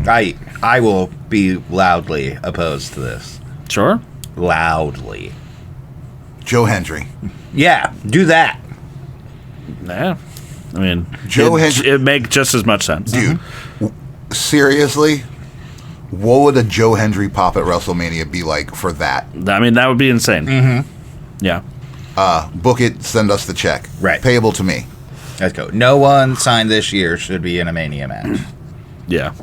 B: I will be loudly opposed to this.
A: Sure.
B: Loudly.
C: Joe Hendry.
B: Yeah, do that.
A: Yeah. I mean,
C: it
A: make just as much sense.
C: Dude, seriously? What would a Joe Hendry pop at WrestleMania be like for that?
A: I mean, that would be insane.
B: Mm-hmm.
A: Yeah.
C: Book it, send us the check.
B: Right.
C: Payable to me.
B: Let's go. No one signed this year should be in a Mania match.
A: Yeah.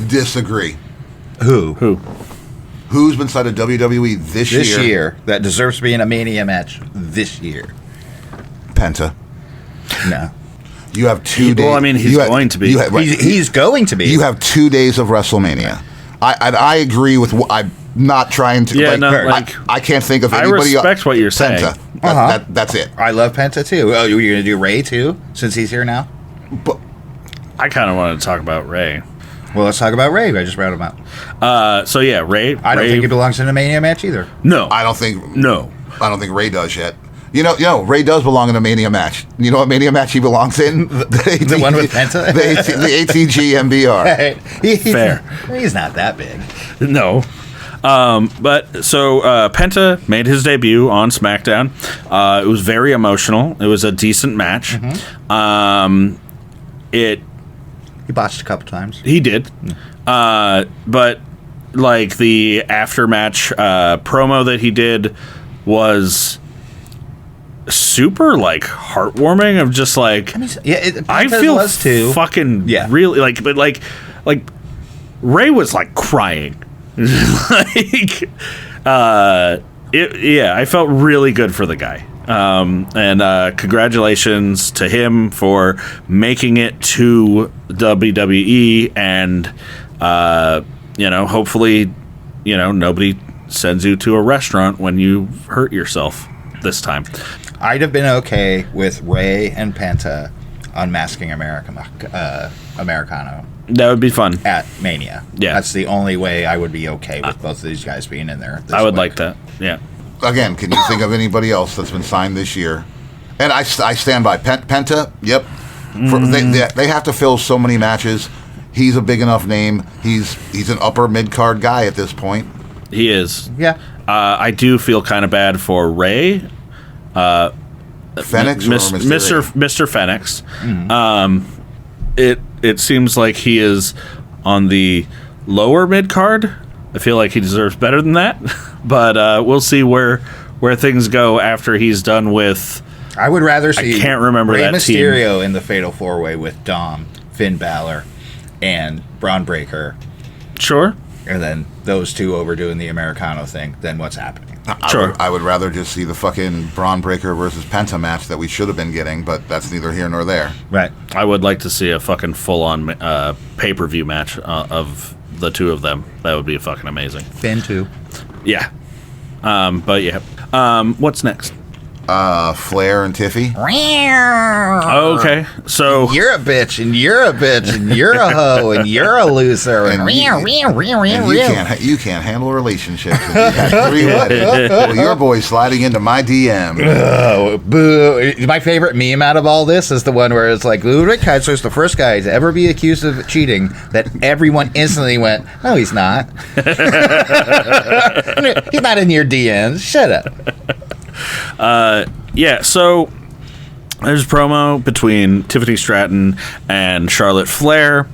C: Disagree.
B: Who?
C: Who's been signed to WWE this
B: year that deserves to be in a Mania match this year?
C: Penta.
B: No.
C: You have 2 days.
A: Well, I mean, he's going to be.
B: He's going to be.
C: You have 2 days of WrestleMania. I agree with. I'm not trying to.
A: Yeah,
C: I can't think of anybody.
A: I respect what you're saying.
C: Penta. That's it.
B: I love Penta too. Oh, you're going to do Ray too, since he's here now.
C: But
A: I kind of want to talk about Ray.
B: Well, let's talk about Ray. I just brought him out.
A: So yeah, Ray.
B: I don't think he belongs in a Mania match either.
A: No,
C: I don't think.
A: No,
C: I don't think Ray does yet. You know, Ray does belong in a Mania match. You know what Mania match he belongs in?
B: The one with Penta?
C: The ATG MBR.
A: Fair.
B: He's not that big.
A: No. But so Penta made his debut on SmackDown. It was very emotional. It was a decent match.
B: Mm-hmm. He botched a couple times.
A: He did. But like the after-match promo that he did was super like heartwarming. Of just like, I feel
B: was too.
A: Fucking really like, but like Ray was like crying. Like I felt really good for the guy. And congratulations to him for making it to WWE, and hopefully nobody sends you to a restaurant when you hurt yourself this time.
B: I'd have been okay with Ray and Penta unmasking Americano
A: That would be fun.
B: at Mania.
A: Yeah.
B: That's the only way I would be okay with both of these guys being in there.
A: I would like that. Yeah.
C: Again, can you think of anybody else that's been signed this year? And I stand by Penta. Yep. They have to fill so many matches. He's a big enough name. He's an upper mid-card guy at this point.
A: He is.
B: Yeah.
A: I do feel kind of bad for Ray.
C: Fenix or
A: Mr. Fenix. It seems like he is on the lower mid card. I feel like he deserves better than that, but we'll see where things go after he's done with.
B: I would rather see
A: I can't remember
B: Rey
A: that
B: Mysterio
A: team.
B: in the Fatal 4-Way with Dom, Finn Balor, and Braun Breaker.
A: Sure.
B: And then those two overdoing the Americano thing. Then what's happening?
A: Sure.
C: I would rather just see the fucking Braun Breaker versus Penta match that we should have been getting, but that's neither here nor there.
B: Right.
A: I would like to see a fucking full-on pay-per-view match of the two of them. That would be fucking amazing.
B: Finn too.
A: Yeah. But yeah. What's next?
C: Flair and Tiffy.
A: Okay, so
B: You're a bitch, and you're a bitch, and you're a hoe, and you're a loser. And
C: you can't handle relationships. You had 3 weddings. Well, your boy's sliding into my DM.
B: Oh, boo. My favorite meme out of all this is the one where it's like, Ludwig Kaiser's the first guy to ever be accused of cheating, that everyone instantly went, no, he's not. He's not in your DMs. Shut up.
A: yeah, so there's a promo between Tiffany Stratton and Charlotte Flair.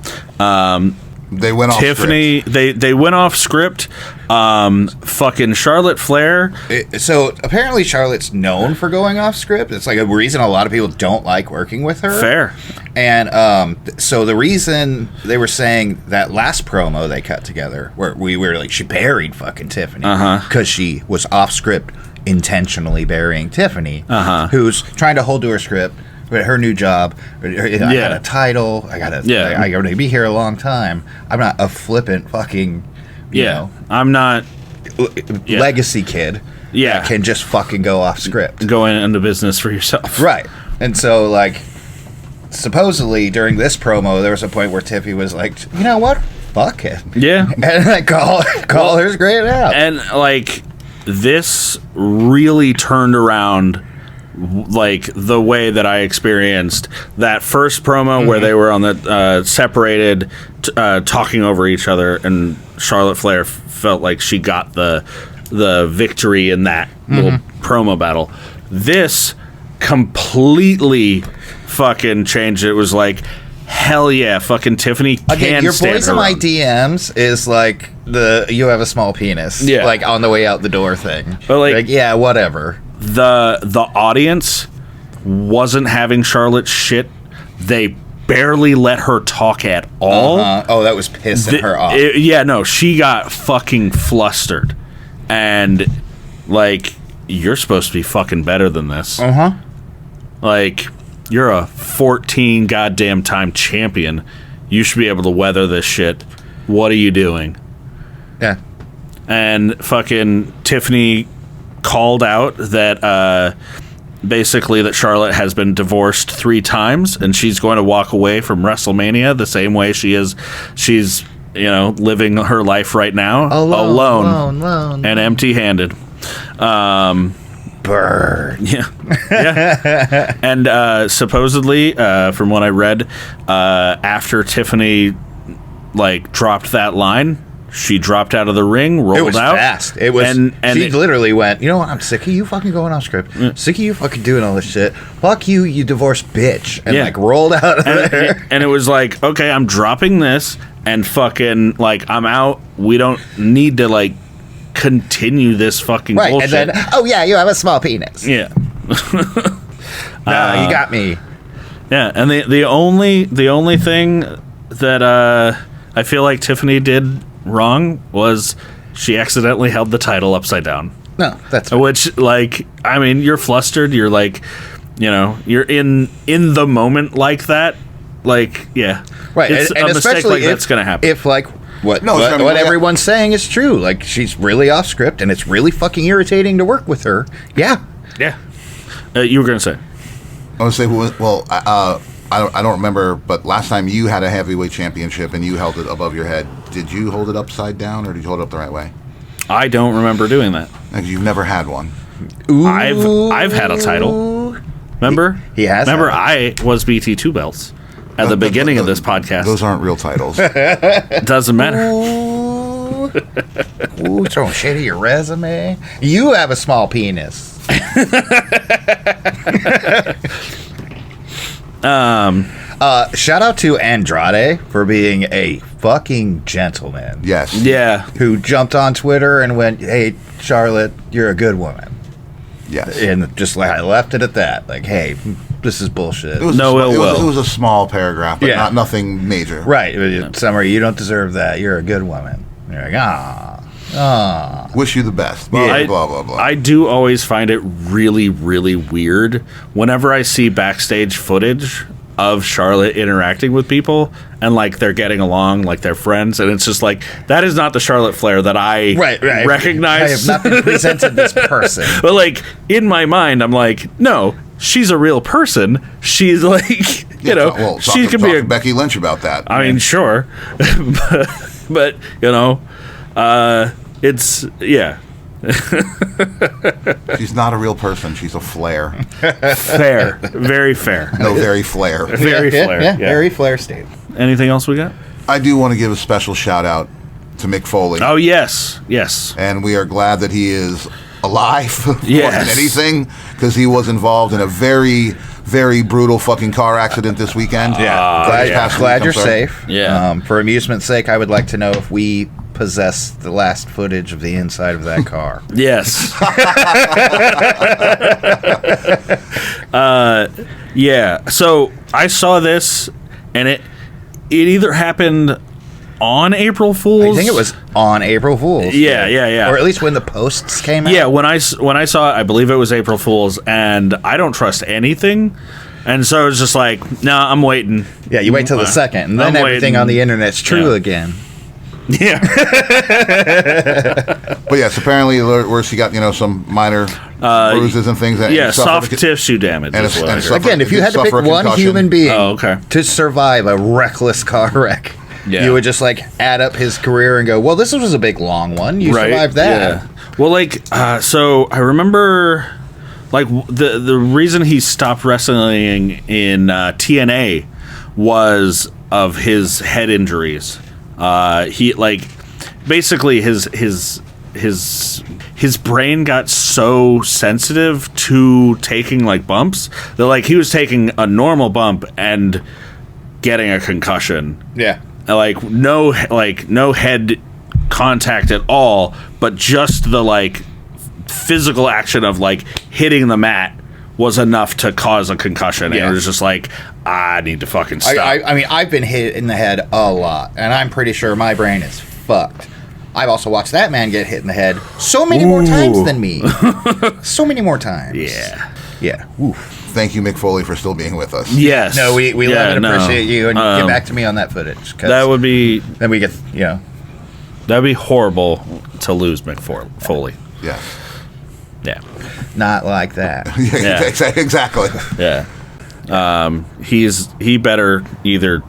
C: They went off
A: Tiffany,
C: script.
A: they went off script. Fucking Charlotte Flair.
B: So apparently Charlotte's known for going off script. It's like a reason a lot of people don't like working with her.
A: Fair.
B: And so the reason they were saying that last promo they cut together, where we were like, she buried fucking Tiffany because she was off script, intentionally burying Tiffany, who's trying to hold to her script. But her new job, I got a title, I gotta be here a long time. I'm not a flippant fucking, you know,
A: I'm not
B: legacy kid.
A: Yeah,
B: that can just fucking go off script,
A: going into business for yourself,
B: right? And so, like, supposedly during this promo, there was a point where Tiffy was like, you know what, fuck it,
A: yeah,
B: and like call her straight out,
A: and like this really turned around. Like the way that I experienced that first promo where they were on the separated, talking over each other, and Charlotte Flair felt like she got the victory in that little promo battle. This completely fucking changed. It was like, hell yeah, fucking Tiffany can
B: again, your
A: stand
B: boys
A: her
B: in my
A: own.
B: DMs is like the you have a small penis, like on the way out the door thing.
A: But like
B: yeah, whatever.
A: The audience wasn't having Charlotte shit. They barely let her talk at all.
B: Oh, that was pissing her off.
A: No, she got fucking flustered. And, like, you're supposed to be fucking better than this. Like, you're a 14 goddamn time champion. You should be able to weather this shit. What are you doing?
B: Yeah.
A: And fucking Tiffany called out that basically that Charlotte has been divorced 3 times and she's going to walk away from WrestleMania the same way she's living her life right now alone and empty-handed.
B: Burn.
A: Yeah. And supposedly from what I read, after Tiffany like dropped that line, she dropped out of the ring, rolled out.
B: It was fast. It was, and she literally went, you know what, I'm sick of you fucking going off script. Sick of you fucking doing all this shit. Fuck you, you divorced bitch. And like rolled out of there.
A: And it was like, okay, I'm dropping this and fucking like I'm out. We don't need to like continue this fucking bullshit.
B: And then, oh yeah, you have a small penis.
A: Yeah.
B: No, you got me.
A: Yeah, and the only thing that I feel like Tiffany did wrong was she accidentally held the title upside down.
B: No, that's
A: fine. Which, like, I mean, you're flustered. You're like, you're in the moment like that. Like, yeah,
B: right.
A: It's
B: and
A: a mistake like that's gonna happen.
B: If like what
C: No, it's- I mean,
B: what
C: yeah.
B: everyone's saying is true. Like, she's really off script, and it's really fucking irritating to work with her. Yeah.
A: Yeah. You were going to say.
C: I would say, well, I don't remember, but last time you had a heavyweight championship and you held it above your head, did you hold it upside down or did you hold it up the right way?
A: I don't remember doing that.
C: Like, you've never had one.
B: Ooh.
A: I've had a title. Remember?
B: He has.
A: Remember,
B: had
A: I was BT Two Belts at the beginning of this podcast.
C: Those aren't real titles.
A: It doesn't matter.
B: Ooh, throwing shit at your resume. You have a small penis. Shout out to Andrade for being a fucking gentleman.
C: Yes.
A: Yeah.
B: Who jumped on Twitter and went, "Hey, Charlotte, you're a good woman."
C: Yes.
B: And just like I left it at that. Like, hey, this is bullshit.
C: It was it was a small paragraph, but nothing major.
B: Right. Summary, you don't deserve that. You're a good woman. And you're like,
C: wish you the best. Blah, blah, blah, blah.
A: I do always find it really, really weird whenever I see backstage footage of Charlotte interacting with people and like they're getting along like they're friends, and it's just like that is not the Charlotte Flair that I recognize.
B: I have not been presented this person.
A: But like in my mind, I'm like, no, she's a real person. She's like, you know,
C: well,
A: she can be a
C: Becky Lynch about that.
A: I mean, sure, but you know, it's
C: She's not a real person. She's a Flair.
A: Fair, very fair.
C: No, very Flair.
A: Very Flair. Yeah.
B: Very Flair state.
A: Anything else we got?
C: I do want to give a special shout out to Mick Foley.
A: Oh yes, yes.
C: And we are glad that he is alive more
A: Yes.
C: than anything, because he was involved in a very, very brutal fucking car accident this weekend.
B: Glad you're safe.
A: Yeah.
B: For amusement's sake, I would like to know if we possess the last footage of the inside of that car.
A: Yes. Yeah. So I saw this, and it either happened on April Fool's.
B: I think it was on April Fool's.
A: Yeah.
B: Or at least when the posts came out.
A: Yeah, when I saw it, I believe it was April Fool's, and I don't trust anything. And so it's just like, no, I'm waiting.
B: Yeah, you wait till the second, and then everything on the internet's true again.
A: Yeah.
C: But yes, apparently where she got some minor bruises and things. And
A: soft tissue damage.
B: Again, if you had to pick one human being to survive a reckless car wreck, you would just like add up his career and go, well, this was a big long one. You survived that.
A: Yeah. Well, like, so I remember, like, the reason he stopped wrestling in TNA was of his head injuries. He like basically his brain got so sensitive to taking like bumps that like he was taking a normal bump and getting a concussion.
B: Yeah.
A: Like no head contact at all, but just the like physical action of like hitting the mat was enough to cause a concussion. And it was just like, I need to fucking stop.
B: I mean, I've been hit in the head a lot, and I'm pretty sure my brain is fucked. I've also watched that man get hit in the head so many more times than me. So many more times.
A: Yeah.
B: Yeah. Oof.
C: Thank you, Mick Foley, for still being with us.
A: Yes.
B: No, we love and appreciate you, and get back to me on that footage.
A: That would be...
B: Then we get,
A: That'd be horrible to lose Mick Foley.
C: Yeah.
A: Yeah.
B: Not like that.
C: Yeah. Exactly.
A: Yeah. He better either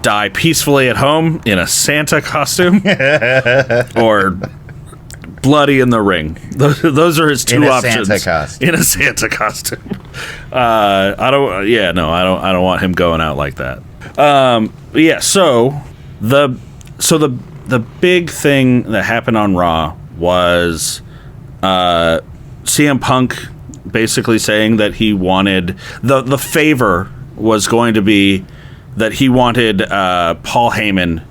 A: die peacefully at home in a Santa costume or bloody in the ring. Those are his two options. In a Santa costume. I don't want him going out like that. So the big thing that happened on Raw was CM Punk basically saying that he wanted the favor was going to be that he wanted Paul Heyman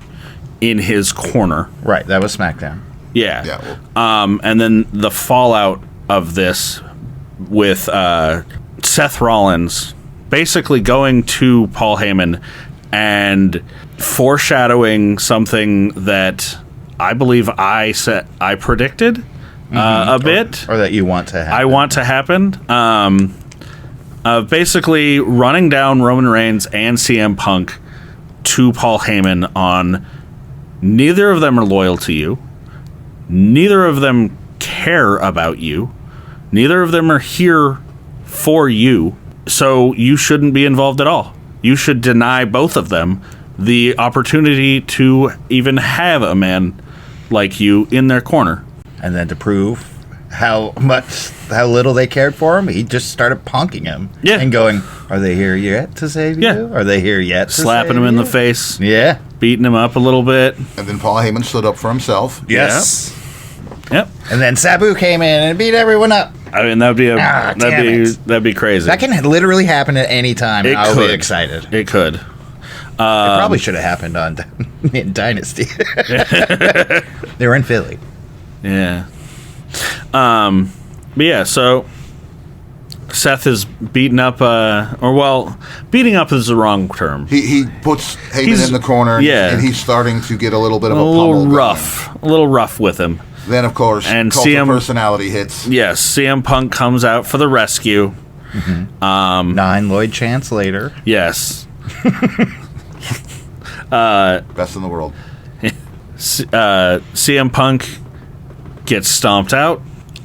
A: in his corner.
B: Right, that was SmackDown.
A: Yeah. And then the fallout of this with Seth Rollins basically going to Paul Heyman and foreshadowing something that I believe I predicted a bit.
B: Or that you want to happen.
A: I want to happen. Basically running down Roman Reigns and CM Punk to Paul Heyman on Neither of them are loyal to you. Neither of them care about you. Neither of them are here for you. So you shouldn't be involved at all. You should deny both of them the opportunity to even have a man like you in their corner.
B: And then to prove how little they cared for him, he just started punking him.
A: Yeah.
B: And going, are they here yet to save you? Are they here yet to
A: Slapping
B: save
A: him in
B: you?
A: the face.
B: Yeah.
A: Beating him up a little bit.
C: And then Paul Heyman stood up for himself.
B: Yes.
A: Yep.
B: And then Sabu came in and beat everyone up.
A: I mean, that'd be crazy.
B: That can literally happen at any time. And I'll be excited.
A: It could.
B: It probably should have happened on in Dynasty. They were in Philly.
A: Yeah. But yeah, so Seth is beating up, beating up is the wrong term.
C: He puts Heyman in the corner, and he's starting to get a little bit of a
A: little rough with him.
C: Then, of course,
A: and
C: cult of personality hits.
A: Yes, CM Punk comes out for the rescue.
B: Mm-hmm. 9 Lloyd chants later.
A: Yes.
C: Best in the world.
A: CM Punk gets stomped out.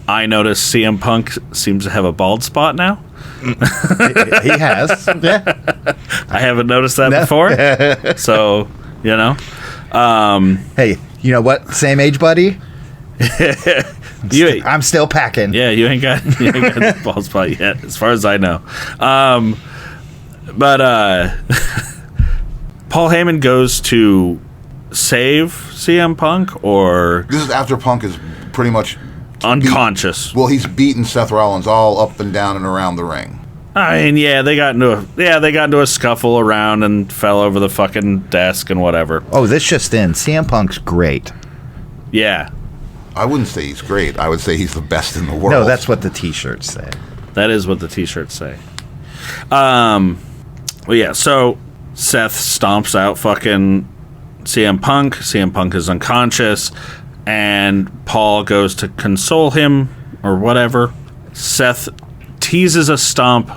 A: I notice CM Punk seems to have a bald spot now.
B: He has. Yeah.
A: I haven't noticed that before. So, you know.
B: Hey, you know what? Same age, buddy. I'm still packing.
A: Yeah, you ain't got the bald spot yet, as far as I know. But Paul Heyman goes to save CM Punk, or
C: this is after Punk is pretty much
A: unconscious.
C: He's beaten Seth Rollins all up and down and around the ring.
A: I mean, they got into a scuffle around and fell over the fucking desk and whatever.
B: Oh, this just in. CM Punk's great.
A: Yeah.
C: I wouldn't say he's great. I would say he's the best in the world.
B: No, that's what the T-shirts say.
A: That is what the T-shirts say. Well, yeah. So Seth stomps out fucking CM Punk. CM Punk is unconscious, and Paul goes to console him or whatever. Seth teases a stomp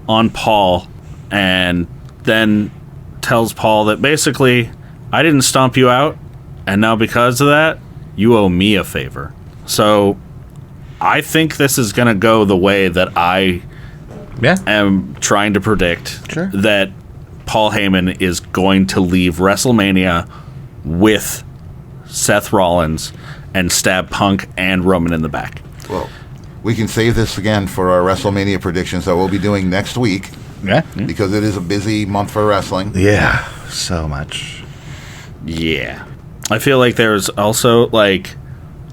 A: on Paul, and then tells Paul that basically, I didn't stomp you out, and now because of that, you owe me a favor. So I think this is going to go the way that I am trying to predict.
B: Sure.
A: That Paul Heyman is going to leave WrestleMania with Seth Rollins and stab Punk and Roman in the back.
C: Well, we can save this again for our WrestleMania predictions that we'll be doing next week.
B: Yeah.
C: Because it is a busy month for wrestling.
B: Yeah. So much.
A: Yeah. I feel like there's also, like...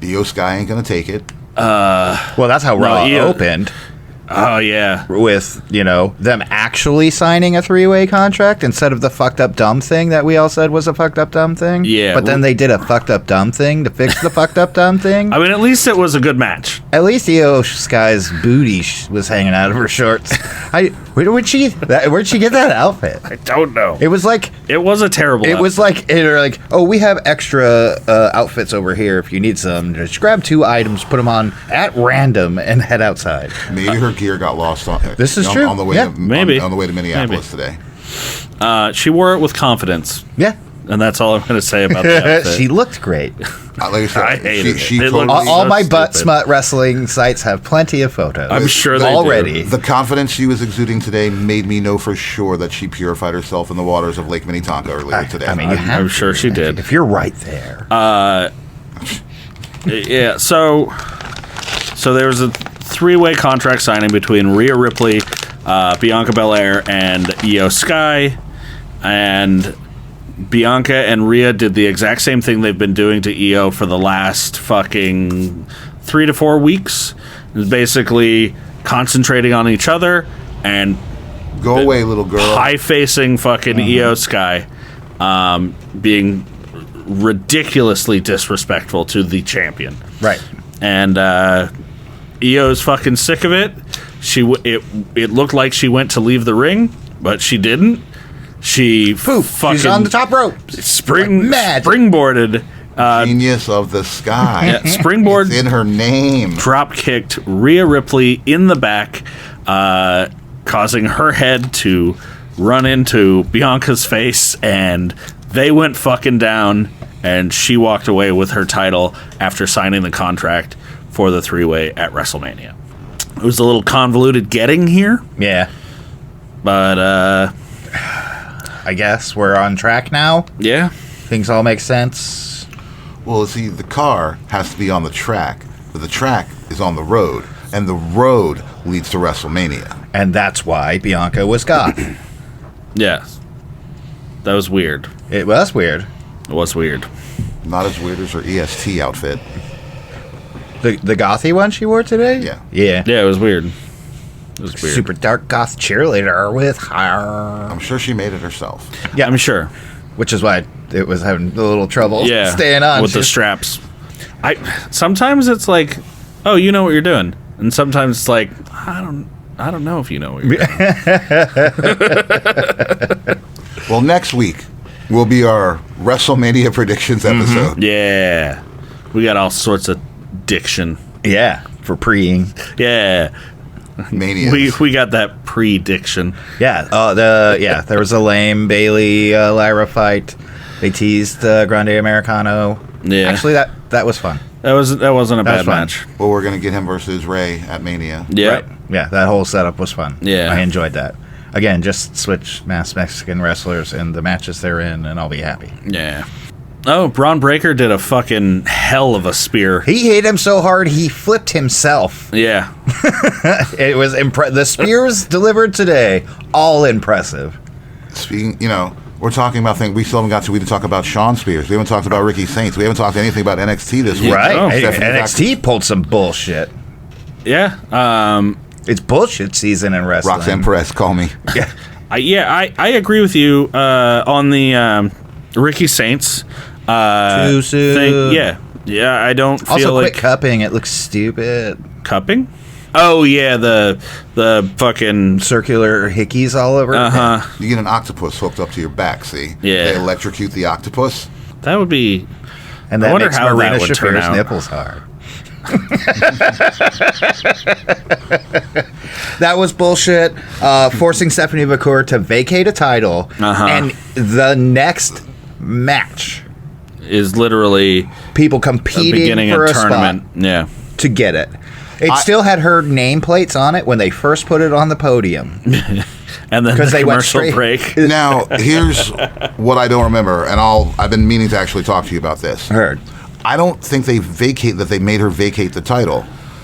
C: Io Sky ain't going to take it.
B: Well, that's how Raw opened.
A: Oh, yeah.
B: With, them actually signing a 3-way contract instead of the fucked up dumb thing that we all said was a fucked up dumb thing.
A: Yeah.
B: But then they did a fucked up dumb thing to fix the fucked up dumb thing.
A: I mean, at least it was a good match.
B: At least Io Sky's booty was hanging out of her shorts. Where'd she get that outfit?
A: I don't know.
B: It was like...
A: It was a terrible outfit.
B: It was like, oh, we have extra outfits over here if you need some. Just grab 2 items, put them on at random, and head outside.
C: Maybe her gear got lost on
B: this is true.
C: On the way to Minneapolis today.
A: She wore it with confidence.
B: Yeah.
A: And that's all I'm going to say about the outfit.
B: She looked great.
C: Like I said,
A: I hated
C: she
A: it.
C: totally,
B: all my butt smut wrestling sites have plenty of photos.
A: I'm sure they
B: already.
C: The confidence she was exuding today made me know for sure that she purified herself in the waters of Lake Minnetonka earlier today.
B: I mean,
A: I'm sure she did.
B: If you're right there.
A: Yeah, so there was a 3-way contract signing between Rhea Ripley, Bianca Belair, and Io Sky, and Bianca and Rhea did the exact same thing they've been doing to Io for the last fucking 3 to 4 weeks. It's basically concentrating on each other and
C: go away, little girl.
A: High-facing fucking Io Sky, being ridiculously disrespectful to the champion.
B: Right.
A: And Io's fucking sick of it. It looked like she went to leave the ring, but she didn't. She fucking...
B: She's on the top rope.
A: Springboarded.
C: Genius of the Sky.
A: Yeah, springboard.
C: It's in her name.
A: Drop kicked Rhea Ripley in the back, causing her head to run into Bianca's face, and they went fucking down. and she walked away with her title after signing the contract for the 3-way at WrestleMania. It was a little convoluted getting here.
B: Yeah.
A: But,
B: I guess we're on track now.
A: Yeah.
B: Things all make sense.
C: Well, see, the car has to be on the track, but the track is on the road, and the road leads to WrestleMania.
B: And that's why Bianca was got.
A: Yeah. That was weird.
B: It was weird.
A: It was weird.
C: Not as weird as her EST outfit.
B: The gothy one she wore today?
C: Yeah.
B: Yeah.
A: Yeah, it was weird. It was weird.
B: Super dark goth cheerleader with her.
C: I'm sure she made it herself.
B: Yeah,
A: I'm sure.
B: Which is why it was having a little trouble staying on.
A: With the straps. Sometimes it's like, oh, you know what you're doing. And sometimes it's like, I don't know if you know what you're doing.
C: Well, next week will be our WrestleMania predictions episode.
A: Yeah. We got all sorts of diction.
B: Yeah, for preing.
A: Yeah.
C: Mania.
A: We got that prediction.
B: Yeah. There was a lame Bailey Lyra fight. They teased Grande Americano.
A: Yeah.
B: Actually, that was fun.
A: That wasn't a bad match.
C: Well, we're gonna get him versus Ray at Mania.
A: Yeah.
B: Right. Yeah, that whole setup was fun.
A: Yeah.
B: I enjoyed that. Again, just switch mass Mexican wrestlers in the matches they're in, and I'll be happy.
A: Yeah. Oh, Braun Breaker did a fucking hell of a spear.
B: He hit him so hard he flipped himself.
A: Yeah.
B: It was the spears delivered today, all impressive.
C: Speaking, we're talking about things we still haven't got to. We didn't talk about Sean Spears. We haven't talked about Ricky Saints. We haven't talked anything about NXT this week.
B: Right.
A: Oh,
B: NXT pulled some bullshit.
A: Yeah.
B: It's bullshit season in wrestling.
C: Roxanne Perez, call me.
B: Yeah.
A: I agree with you on the Ricky Saints
B: Too soon.
A: thing. Yeah, I don't feel
B: also,
A: like
B: quit cupping. It looks stupid.
A: cupping. Oh yeah, the fucking
B: Circular hickeys all over.
C: You get an octopus hooked up to your back. See?
A: Yeah.
C: They electrocute the octopus.
A: That would be.
B: And that
A: I wonder
B: makes
A: how
B: Marina
A: that would turn
B: Shafir's
A: out.
B: nipples hard. That was bullshit. Forcing Stephanie McCourt to vacate a title, and the next match
A: Is literally
B: people
A: a
B: competing
A: beginning
B: for
A: of
B: a
A: tournament.
B: spot
A: Yeah.
B: to get it. It still had her nameplates on it when they first put it on the podium.
A: And then
B: Because
A: the
B: they went
A: commercial
B: straight-
A: break.
C: Now, here's what I don't remember, and I've been meaning to actually talk to you about this.
B: Heard.
C: I don't think they made her vacate the title.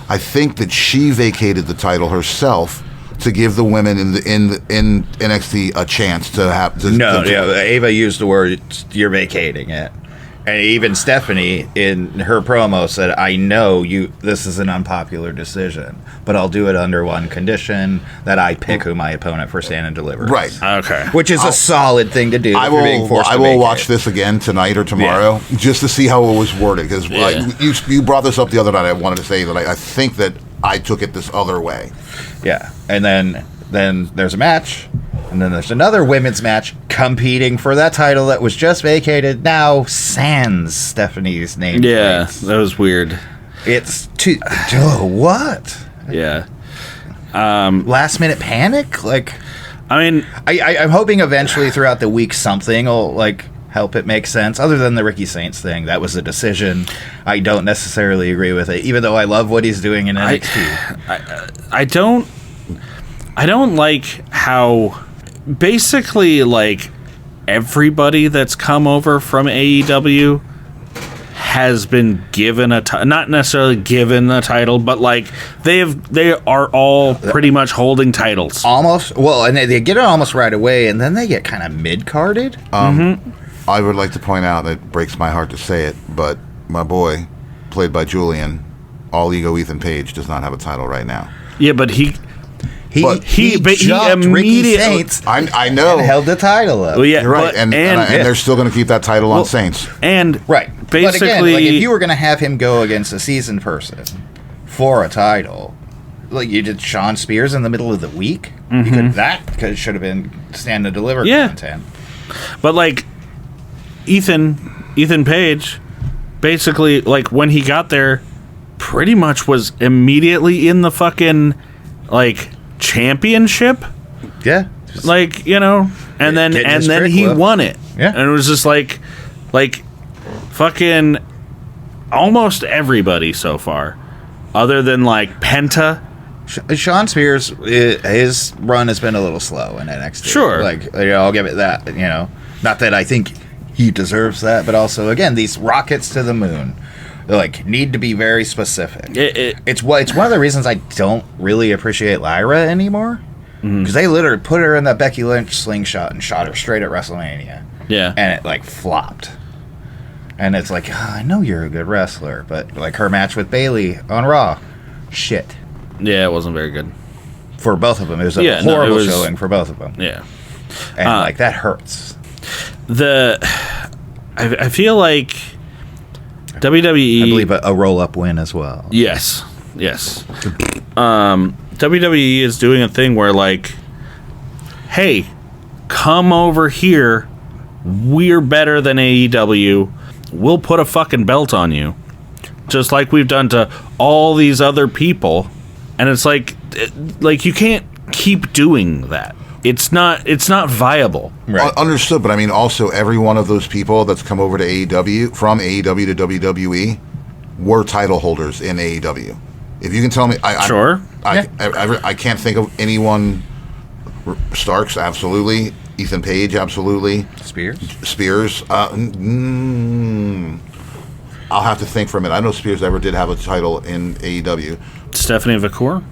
C: I think that she vacated the title herself to give the women in NXT a chance to have.
B: Ava used the word "you're vacating it," and even Stephanie in her promo said, "I know this is an unpopular decision, but I'll do it under one condition: that I pick who my opponent for Stand and Deliver."
C: Right.
A: Okay.
B: Which is a solid thing to do.
C: I will watch this again tonight or tomorrow just to see how it was worded, because you brought this up the other night. I wanted to say that I think that I took it this other way.
B: Yeah, and then there's a match, and then there's another women's match competing for that title that was just vacated. Now sans Stephanie's name.
A: Yeah, that was weird.
B: It's too. What?
A: Yeah.
B: Last minute panic? Like,
A: I mean,
B: I'm hoping eventually throughout the week something will help it make sense. Other than the Ricky Saints thing, that was a decision. I don't necessarily agree with it, even though I love what he's doing in NXT.
A: I don't like how basically everybody that's come over from AEW has been given not necessarily given a title, but they are all pretty much holding titles.
B: Almost. Well, and they get it almost right away, and then they get kind of mid-carded.
C: I would like to point out, it breaks my heart to say it, but my boy, played by Julian, All Ego Ethan Page, does not have a title right now.
A: Yeah, but he
B: jumped Ricky Saints.
C: I know.
B: And held the title up.
A: Well, yeah,
C: You're right, and they're still going to keep that title on Saints.
A: And
B: right,
A: basically,
B: but again, if you were going to have him go against a seasoned person for a title, you did Sean Spears in the middle of the week, because it should have been Stand and Deliver content.
A: But Ethan Page, basically, when he got there, pretty much was immediately in the fucking championship.
B: Yeah.
A: And then he won it.
B: Yeah.
A: And it was just fucking almost everybody so far, other than like Penta.
B: Sean Spears, his run has been a little slow in NXT.
A: Sure.
B: Like, I'll give it that, Not that I think he deserves that, but also, again, these rockets to the moon, like, need to be very specific. It's one of the reasons I don't really appreciate Lyra anymore. Because they literally put her in that Becky Lynch slingshot and shot her straight at WrestleMania.
A: Yeah.
B: And it, like, flopped. And it's like, I know you're a good wrestler, but, like, her match with Bayley on Raw, shit.
A: Yeah, it wasn't very good.
B: For both of them. It was a horrible showing for both of them.
A: Yeah.
B: And, like, that hurts.
A: I feel like WWE...
B: I believe a roll-up win as well.
A: Yes. WWE is doing a thing where, like, hey, come over here. We're better than AEW. We'll put a fucking belt on you. Just like we've done to all these other people. And it's like you can't keep doing that. It's not viable.
C: Right. Understood, but I mean, also every one of those people that's come over to AEW, from AEW to WWE, were title holders in AEW. If you can tell me, I can't think of anyone. Starks, absolutely. Ethan Page, absolutely. Spears. I'll have to think for a minute. I know Spears ever did have a title in AEW.
A: Stephanie McCool?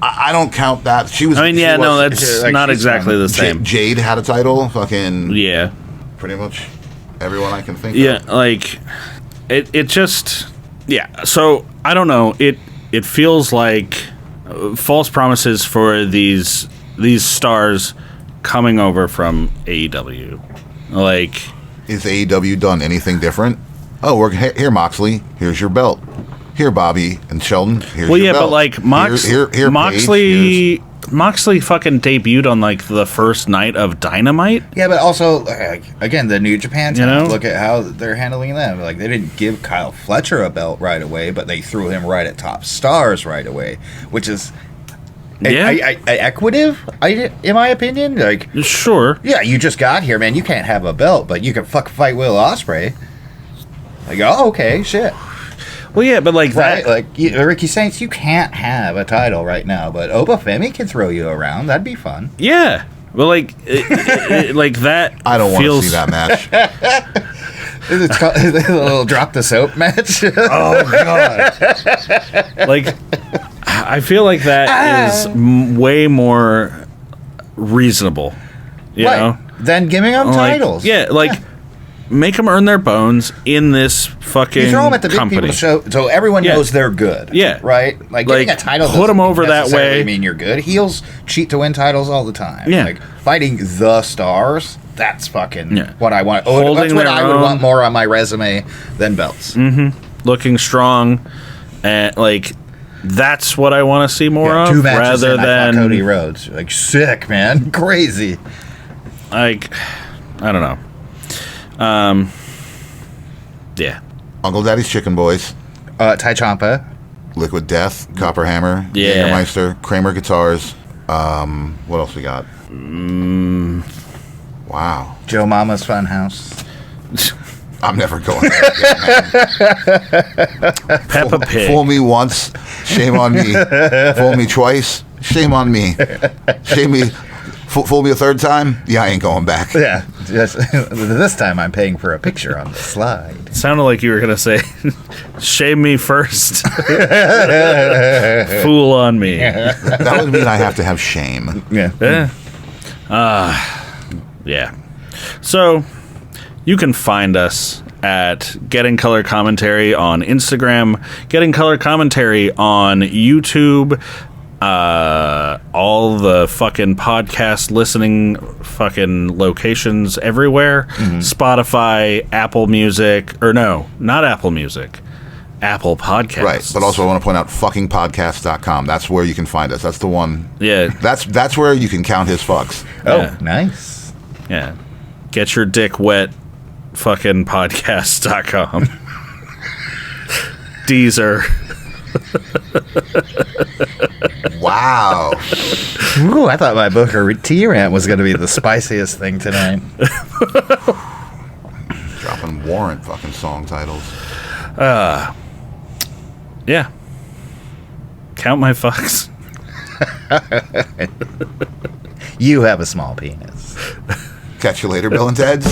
C: I don't count that. She was.
A: That's not exactly the same.
C: Jade had a title. Fucking.
A: Yeah.
C: Pretty much everyone I can think of.
A: Yeah, like it just. Yeah. So I don't know. It feels like false promises for these stars coming over from AEW. Like,
C: is AEW done anything different? Oh, we're here, Moxley. Here's your belt. Here, Bobby and Sheldon. Here's your belt.
A: But like Moxley fucking debuted on like the first night of Dynamite.
B: Yeah, but also again, the New Japan team, look at how they're handling them. Like, they didn't give Kyle Fletcher a belt right away, but they threw him right at Top Stars right away, which is equitative, in my opinion. Like,
A: sure,
B: yeah, you just got here, man. You can't have a belt, but you can fight Will Ospreay. Like, oh, okay, shit.
A: Well, yeah, but like
B: right,
A: that,
B: like Ricky Saints, you can't have a title right now, but Obafemi can throw you around. That'd be fun.
A: Yeah, well, like like that.
C: I don't want to see that match.
B: It's called a little drop the soap match.
A: Oh god! Like, I feel like that is way more reasonable. You know,
B: than giving them titles.
A: Yeah, like. Make them earn their bones in this fucking
B: you throw them at the big
A: company.
B: people show, so everyone knows they're good.
A: Yeah,
B: right. Like getting a title,
A: put them over that way.
B: Mean you're good. Heels cheat to win titles all the time.
A: Yeah,
B: like fighting the stars. That's fucking what I want.
A: Holding
B: that's what I would
A: own.
B: want more on my resume than belts.
A: Mm-hmm. Looking strong, and like that's what I want to see more of.
B: 2 matches
A: rather than
B: Cody Rhodes. Like, sick, man, crazy.
A: Like, I don't know. Yeah.
C: Uncle Daddy's Chicken Boys.
B: Ty Ciampa.
C: Liquid Death. Copper Hammer.
A: Yeah.
C: Jägermeister. Kramer Guitars. What else we got? Wow.
B: Joe Mama's Funhouse.
C: I'm never going there.
A: Peppa Pig.
C: Fool me once, shame on me. Fool me twice, shame on me. Shame me. Fool me a third time? Yeah, I ain't going back.
B: Yeah, this time I'm paying for a picture on the slide.
A: It sounded like you were going to say, shame me first. Fool on me.
C: That would mean I have to have shame.
B: Yeah.
A: Yeah. So, you can find us at Getting Color Commentary on Instagram, Getting Color Commentary on YouTube, all the fucking podcast listening fucking locations everywhere. Spotify, Apple Music, or no, not Apple Music, Apple Podcasts.
C: Right, but also I want to point out fuckingpodcast.com. That's where you can find us. That's the one.
A: Yeah.
C: That's where you can count his fucks.
B: Oh, nice.
A: Yeah. Get your dick wet, fucking podcast.com. Deezer.
C: Wow.
B: Ooh, I thought my Booker T rant was going to be the spiciest thing tonight.
C: Dropping fucking warrant fucking song titles.
A: Yeah. Count my fucks.
B: You have a small penis.
C: Catch you later, Bill and Ted's.